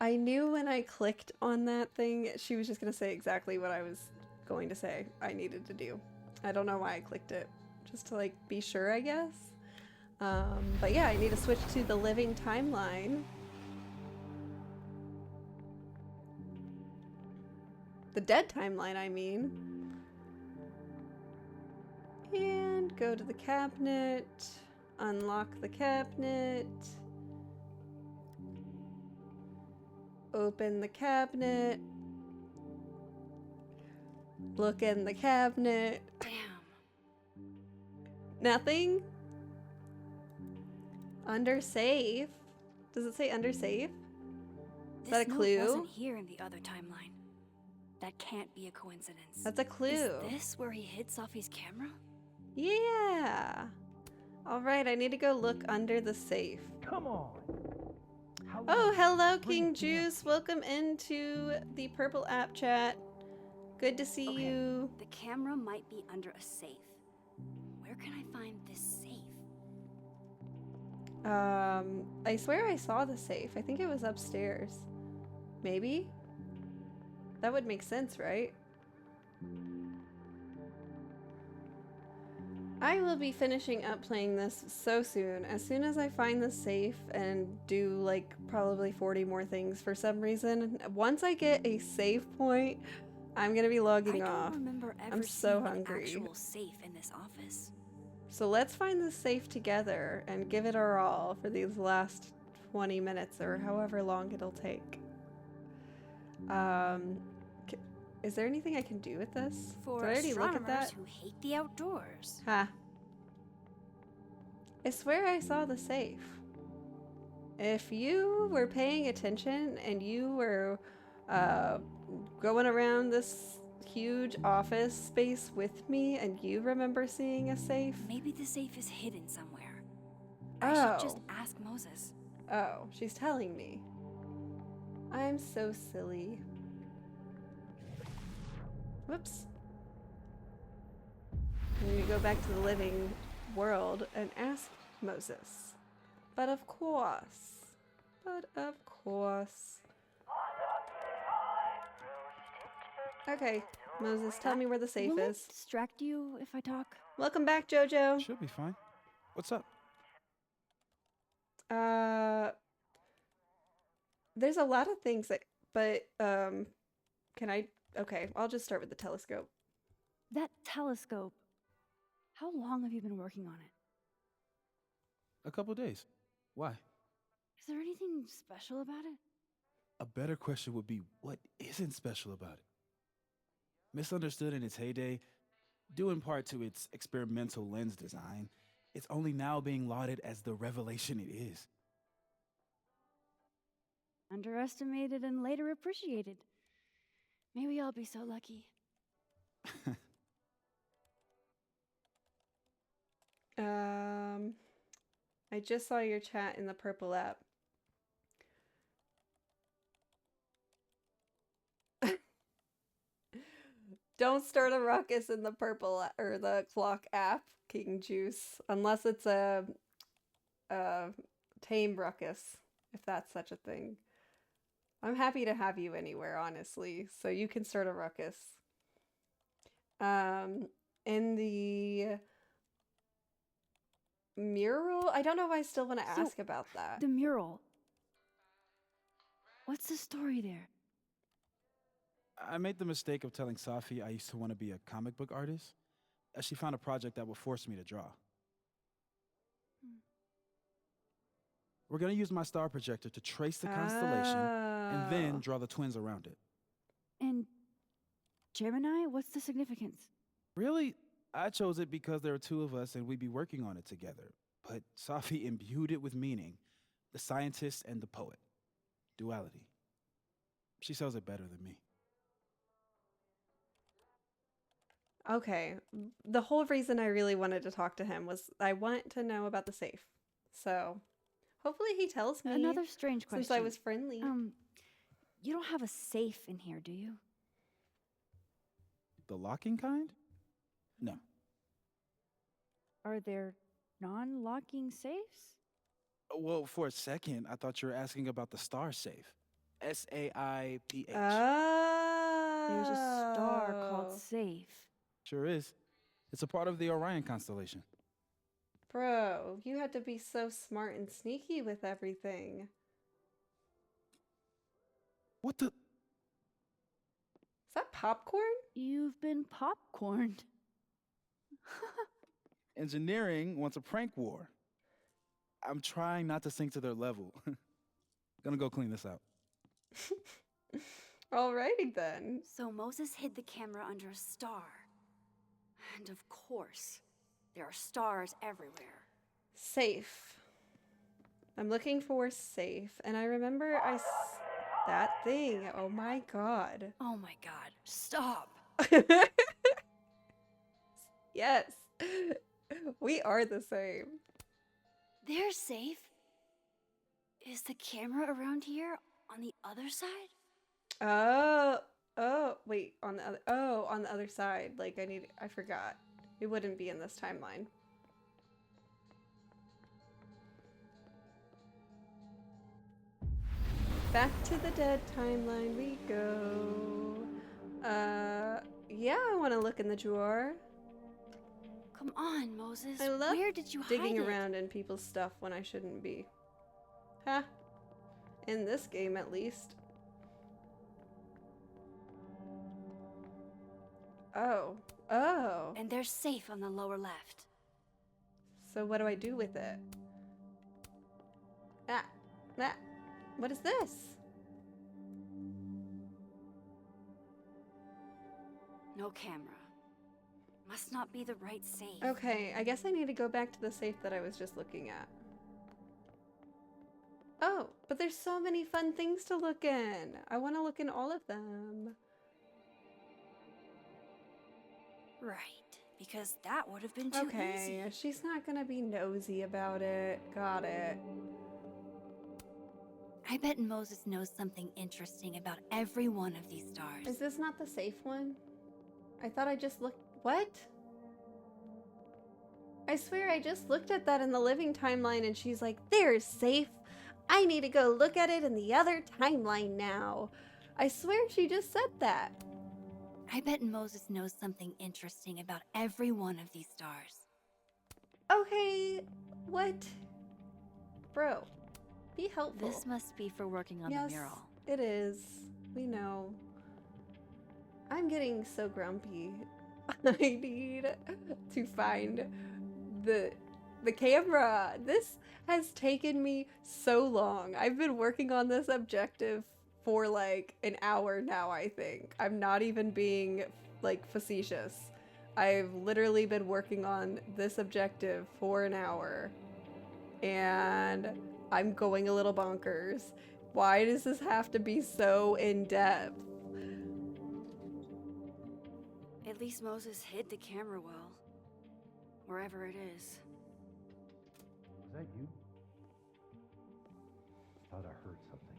I knew when I clicked on that thing, she was just going to say exactly what I was going to say I needed to do. I don't know why I clicked it. Just to, like, be sure, I guess. But yeah, I need to switch to the living timeline. The dead timeline, I mean. And go to the cabinet. Unlock the cabinet. Open the cabinet. Look in the cabinet. Damn. Nothing? Under safe? Does it say under safe? Is that a This note clue? wasn't here in the other timeline. That can't be a coincidence. That's a clue. Is this where he hid Safi's camera? Yeah. All right, I need to go look under the safe. Come on. Oh, hello, King Juice. Welcome into the Purple App chat. Good to see Okay, you. the camera might be under a safe. Where can I find this safe? I swear I saw the safe. I think it was upstairs. Maybe? That would make sense, right? I will be finishing up playing this so soon. As soon as I find the safe and do like probably 40 more things for some reason. Once I get a save point, I'm gonna be logging I off. don't remember ever I'm so seeing hungry. an actual safe in this office. So let's find the safe together and give it our all for these last 20 minutes or however long it'll take. Is there anything I can do with this? For Did I already look at astronomers that? who hate the outdoors. Ha. I swear I saw the safe. If you were paying attention and you were going around this huge office space with me and you remember seeing a safe. Maybe the safe is hidden somewhere. I should just ask Moses. Oh, she's telling me. I'm so silly. Whoops. I'm gonna go back to the living world and ask Moses. But of course. Okay, Moses, tell me where the safe Will it is. distract you if I talk? Welcome back, Jojo. Should be fine. What's up? There's a lot of things that, but, can I, okay, I'll just start with the telescope. That telescope. How long have you been working on it? A couple days. Why? Is there anything special about it? A better question would be, what isn't special about it? Misunderstood in its heyday, due in part to its experimental lens design, it's only now being lauded as the revelation it is. Underestimated and later appreciated. Maybe I'll be so lucky. I just saw your chat in the Purple app. Don't start a ruckus in the Purple or the Clock app, King Juice, unless it's a tame ruckus, if that's such a thing. I'm happy to have you anywhere, honestly, so you can start a ruckus. In the mural, I don't know if I still want to ask about that. The mural. What's the story there? I made the mistake of telling Safi I used to want to be a comic book artist, as she found a project that would force me to draw. We're going to use my star projector to trace the constellation and then draw the twins around it. And Gemini, what's the significance? Really, I chose it because there are two of us and we'd be working on it together. But Safi imbued it with meaning, the scientist and the poet. Duality. She sells it better than me. Okay, the whole reason I really wanted to talk to him was I want to know about the safe. So, hopefully he tells me. Another strange question. Since I was friendly. You don't have a safe in here, do you? The locking kind? No. Are there non-locking safes? Well, for a second, I thought you were asking about the star safe. SAIPH. There's a star called Safe. Sure is. It's a part of the Orion constellation. Bro, you had to be so smart and sneaky with everything. What the? Is that popcorn? You've been popcorned. Engineering wants a prank war. I'm trying not to sink to their level. Gonna go clean this out. Alrighty then. So Moses hid the camera under a star. And of course, there are stars everywhere. Safe. I'm looking for safe, and I remember that thing. Oh my god. Oh my god, stop! Yes. We are the same. They're safe. Is the camera around here on the other side? Wait, on the other side. Like I forgot. It wouldn't be in this timeline. Back to the dead timeline we go. Yeah, I want to look in the drawer. Come on, Moses. I love Where did you digging hide it? around in people's stuff when I shouldn't be. Huh? In this game, at least. Oh. Oh. And they're safe on the lower left. So what do I do with it? Ah. What is this? No camera. Must not be the right safe. Okay, I guess I need to go back to the safe that I was just looking at. Oh, but there's so many fun things to look in. I want to look in all of them. Right, because that would have been too Okay, easy. she's not gonna be nosy about it. Got it. I bet Moses knows something interesting about every one of these stars. Is this not the safe one? I thought I just looked. What? I swear I just looked at that in the living timeline and she's like, there's safe. I need to go look at it in the other timeline now. I swear she just said that. I bet Moses knows something interesting about every one of these stars. Okay, what? Bro, be helpful. This must be for working on the mural. It is. We know. I'm getting so grumpy. I need to find the camera. This has taken me so long. I've been working on this objective for like an hour now, I think. I'm not even being like facetious. I've literally been working on this objective for an hour and I'm going a little bonkers. Why does this have to be so in-depth? At least Moses hid the camera well. Wherever it is. Was that you? Thought I heard something.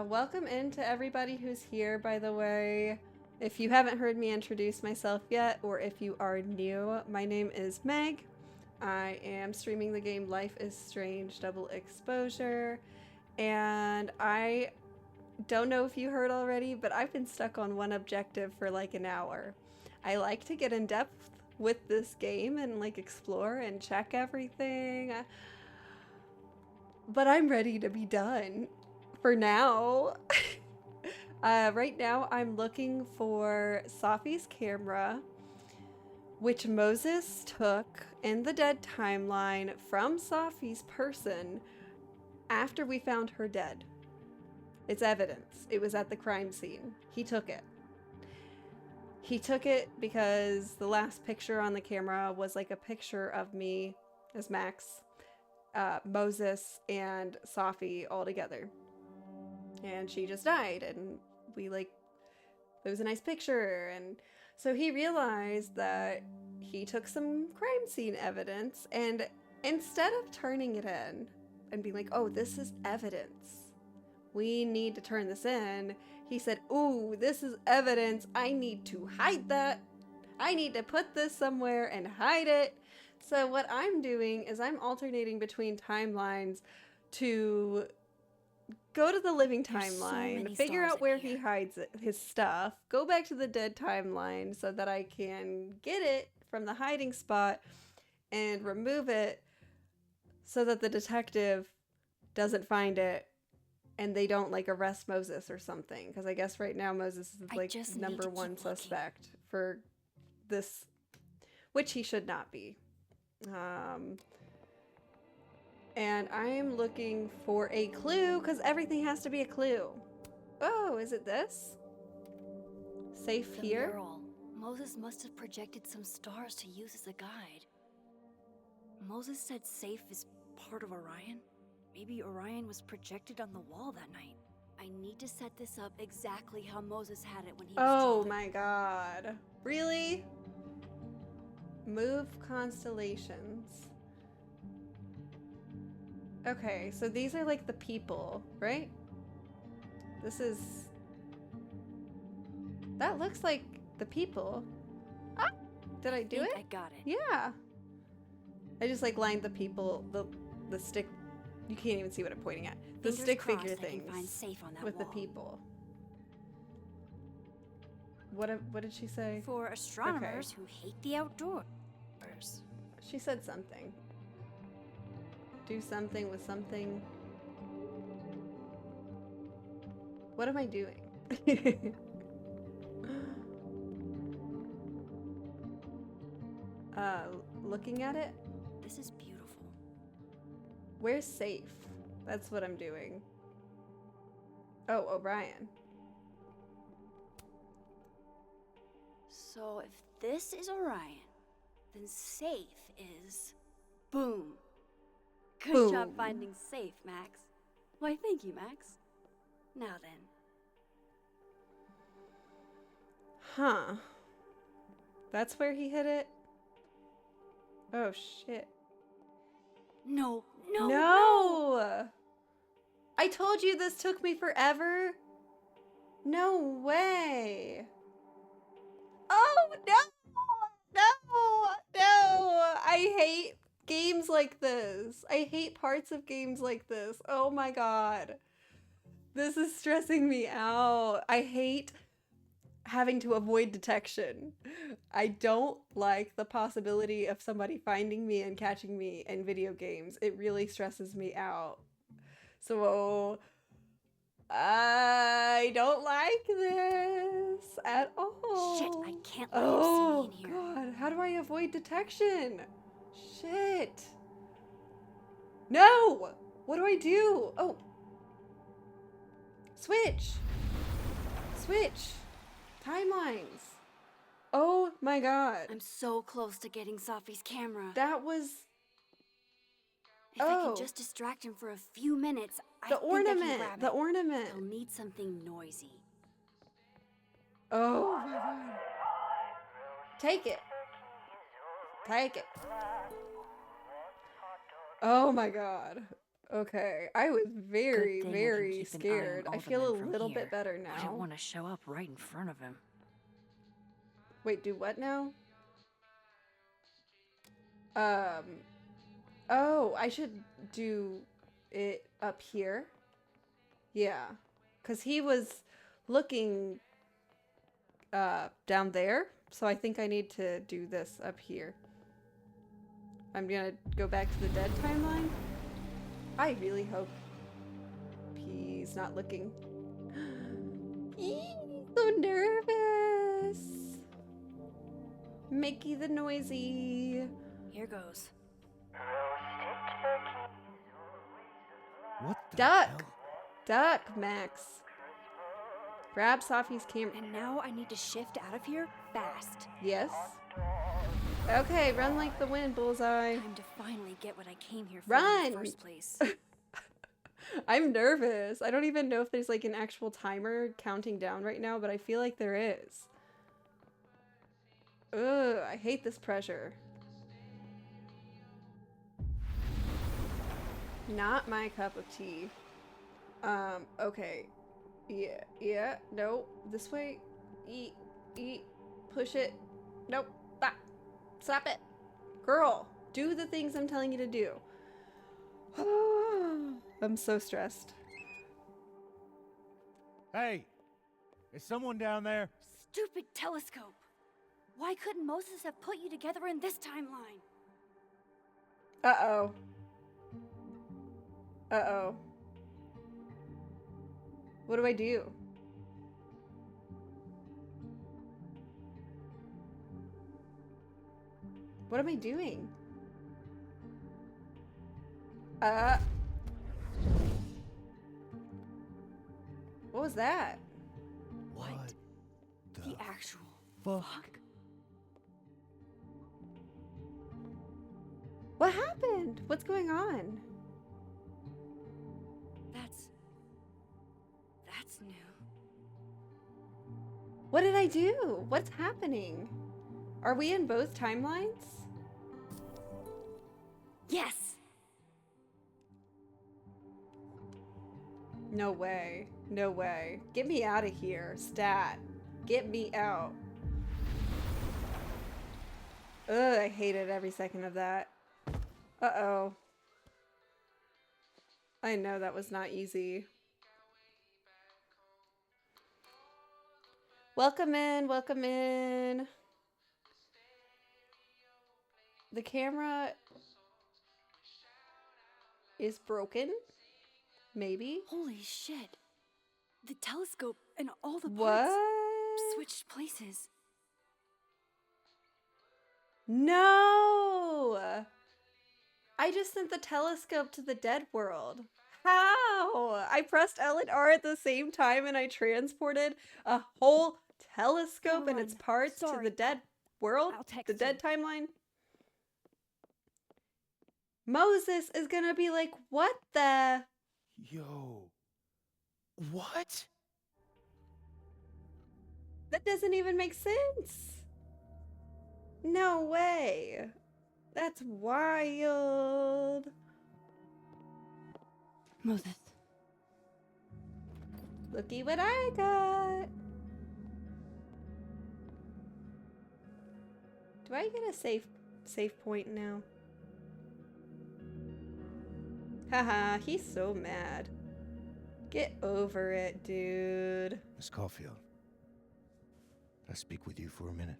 Welcome in to everybody who's here, by the way. If you haven't heard me introduce myself yet, or if you are new, my name is Meg. I am streaming the game Life is Strange Double Exposure, and I don't know if you heard already, but I've been stuck on one objective for like an hour. I like to get in depth with this game and like explore and check everything, but I'm ready to be done for now. Right now I'm looking for Safi's camera, which Moses took in the dead timeline from Safi's person after we found her dead. It's evidence. It was at the crime scene. He took it. He took it because the last picture on the camera was like a picture of me as Max, Moses, and Safi all together. And she just died, and we like, it was a nice picture. And so he realized that he took some crime scene evidence, and instead of turning it in and being like, oh, this is evidence, we need to turn this in, he said, ooh, this is evidence, I need to hide that. I need to put this somewhere and hide it. So what I'm doing is I'm alternating between timelines to go to the living timeline, figure out where he hides his stuff, go back to the dead timeline so that I can get it from the hiding spot and remove it so that the detective doesn't find it and they don't like arrest Moses or something. Because I guess right now Moses is like number one suspect for this, which he should not be. And I'm looking for a clue because everything has to be a clue. Oh, is it this? Safe here? Mural. Moses must have projected some stars to use as a guide. Moses said safe is part of Orion. Maybe Orion was projected on the wall that night. I need to set this up exactly how Moses had it when he was Oh drawing. my god. Really? Move constellations. Okay, so these are like the people, right? This is... That looks like the people. Ah! Did I do it? I got it. Yeah. I just like lined the people, the stick... You can't even see what I'm pointing at. The Fingers stick crossed figure I can things find safe on that with the wall. people. What did she say? For astronomers who hate the outdoors. She said something. Do something with something. What am I doing? Looking at it? This is beautiful. Where's safe? That's what I'm doing. Oh, O'Brien. So if this is Orion, then safe is... Boom. Good job Boom. finding safe, Max. Why, thank you, Max. Now then. Huh. That's where he hit it? Oh, shit. No. No! I told you this took me forever. No way. Oh, no! No! I hate games like this. I hate parts of games like this. Oh my god. This is stressing me out. I hate having to avoid detection. I don't like the possibility of somebody finding me and catching me in video games. It really stresses me out. So I don't like this at all. Shit, I can't let him see me in here. God, how do I avoid detection? Shit. No! What do I do? Oh. Switch. Switch. Timelines. Oh my god. I'm so close to getting Safi's camera. That was... If I can just distract him for a few minutes, I think I can grab The it. ornament. He'll need something noisy. Oh my god. Take it. Take it. Oh my god. Okay. I was very, Good thing I can very keep an eye scared. on I feel a Alderman from little here. bit better I don't now. want to show up right in front of him. Wait, do what now? Oh, I should do it up here. Yeah. Because he was looking down there. So I think I need to do this up here. I'm gonna go back to the dead timeline. I really hope he's not looking. So nervous. Mickey the noisy. Here goes. What the Duck. hell? Duck, Max. Grab Safi's camera. And now I need to shift out of here fast. Yes. Okay, run like the wind, Bullseye. Time to finally get what I came here for Run! in the first place. I'm nervous. I don't even know if there's like an actual timer counting down right now, but I feel like there is. Ugh, I hate this pressure. Not my cup of tea. Okay. Yeah, no. This way. Eat, push it. Nope. Ah. Stop it. Girl, do the things I'm telling you to do. I'm so stressed. Hey! Is someone down there? Stupid telescope. Why couldn't Moses have put you together in this timeline? Uh-oh. Uh-oh. What do I do? What am I doing? What was that? What The actual fuck? What happened? What's going on? That's new. What did I do? What's happening? Are we in both timelines? Yes! No way. No way. Get me out of here, stat. Get me out. Ugh, I hated every second of that. Uh-oh. I know that was not easy. Welcome in, welcome in. The camera is broken. Maybe. Holy shit. The telescope and all the What? parts switched places. No! I just sent the telescope to the dead world. How? I pressed L and R at the same time and I transported a whole telescope and its parts to the dead world? The dead timeline? Moses is gonna be like, what the? Yo. What? That doesn't even make sense. No way. That's wild. Moses. Looky what I got. Do I get a safe point now? Haha, he's so mad. Get over it, dude. Miss Caulfield, can I speak with you for a minute?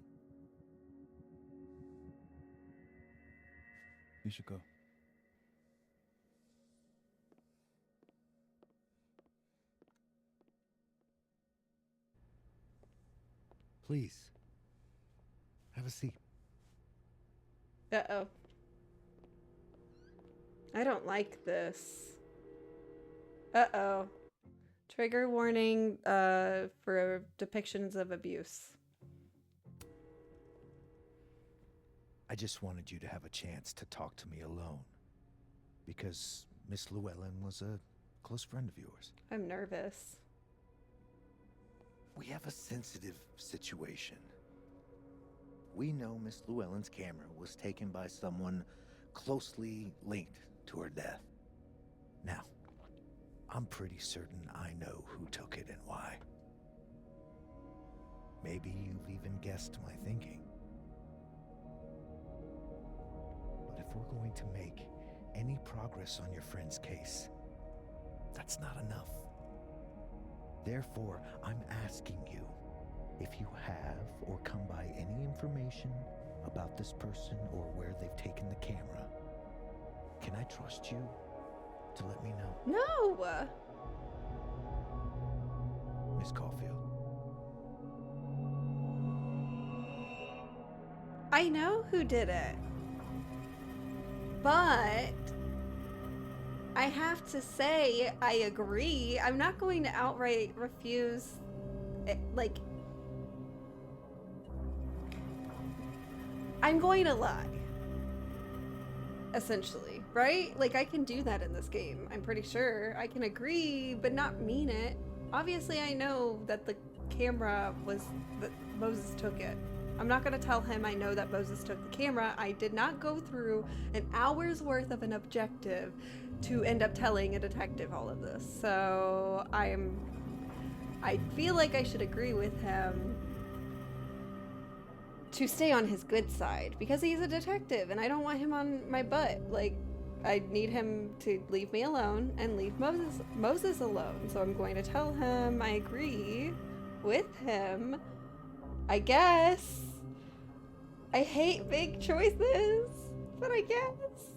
You should go. Please, have a seat. Uh-oh. I don't like this. Uh-oh. Trigger warning for depictions of abuse. I just wanted you to have a chance to talk to me alone. Because Miss Llewellyn was a close friend of yours. I'm nervous. We have a sensitive situation. We know Miss Llewellyn's camera was taken by someone closely linked to her death. Now, I'm pretty certain I know who took it and why. Maybe you've even guessed my thinking. But if we're going to make any progress on your friend's case, that's not enough. Therefore, I'm asking you, if you have or come by any information about this person or where they've taken the camera, can I trust you to let me know? No! Miss Caulfield. I know who did it. But I have to say I agree. I'm not going to outright refuse it, like I'm going to lie. Essentially, right? Like I can do that in this game. I'm pretty sure I can agree but not mean it. Obviously I know that the camera was that Moses took it. I'm not going to tell him I know that Moses took the camera. I did not go through an hour's worth of an objective to end up telling a detective all of this. So I feel like I should agree with him to stay on his good side because he's a detective and I don't want him on my butt. Like, I need him to leave me alone and leave Moses alone. So I'm going to tell him I agree with him. I guess. I hate big choices, but I guess.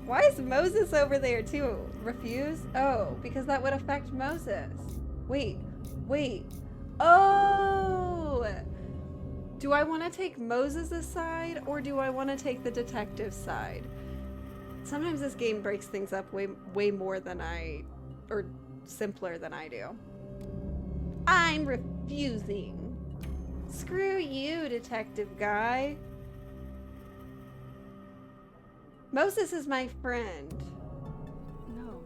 Why is Moses over there too? Refuse? Oh, because that would affect Moses. Wait. Oh! Do I want to take Moses' side or do I want to take the detective's side? Sometimes this game breaks things up way more than or simpler than I do. I'm refusing. Screw you, detective guy. Moses is my friend. No.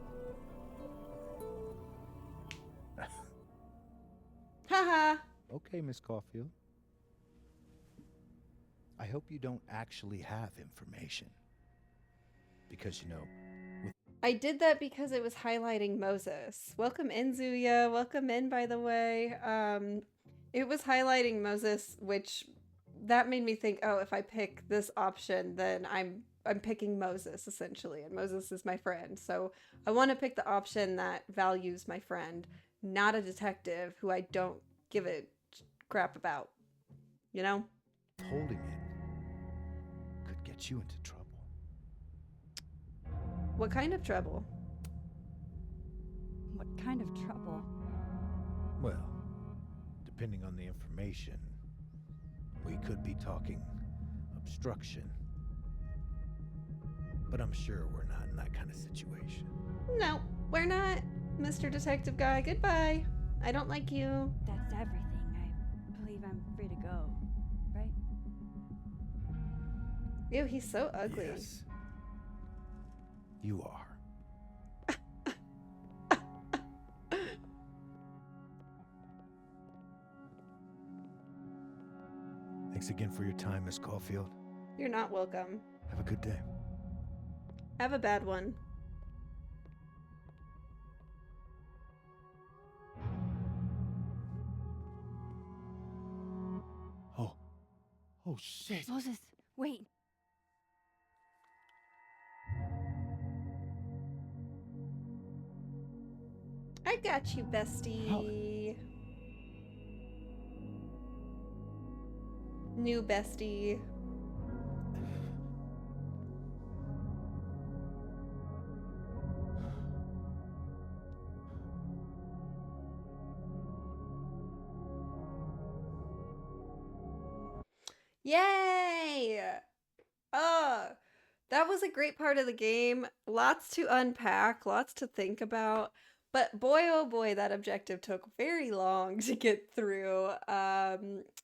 Haha. Okay, Miss Caulfield. I hope you don't actually have information. Because, you know, I did that because it was highlighting Moses. Welcome in, Zuya. Welcome in, by the way. It was highlighting Moses, which that made me think, oh, if I pick this option, then I'm picking Moses, essentially, and Moses is my friend. So I want to pick the option that values my friend, not a detective who I don't give a crap about. You know? Holding it could get you into trouble. What kind of trouble? What kind of trouble? Well, depending on the information, we could be talking obstruction. But I'm sure we're not in that kind of situation. No, we're not, Mr. Detective Guy. Goodbye. I don't like you. That's everything. I believe I'm free to go, right? Ew, he's so ugly. Yes. You are. Thanks again for your time, Miss Caulfield. You're not welcome. Have a good day. Have a bad one. Oh shit. Moses, wait. I got you, bestie. New bestie. Yay! That was a great part of the game. Lots to unpack, lots to think about. But boy, oh boy, that objective took very long to get through. I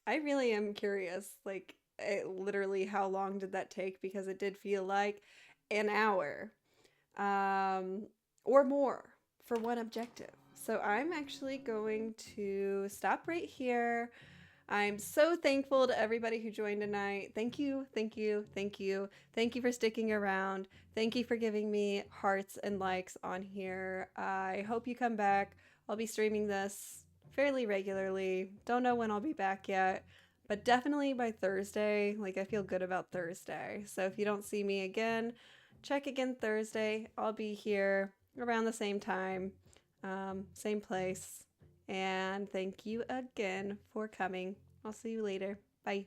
really am curious, like, literally how long did that take? Because it did feel like an hour or more for one objective. So I'm actually going to stop right here. I'm so thankful to everybody who joined tonight. Thank you, thank you, thank you. Thank you for sticking around. Thank you for giving me hearts and likes on here. I hope you come back. I'll be streaming this fairly regularly. Don't know when I'll be back yet, but definitely by Thursday. Like, I feel good about Thursday. So if you don't see me again, check again Thursday. I'll be here around the same time, same place. And thank you again for coming. I'll see you later. Bye.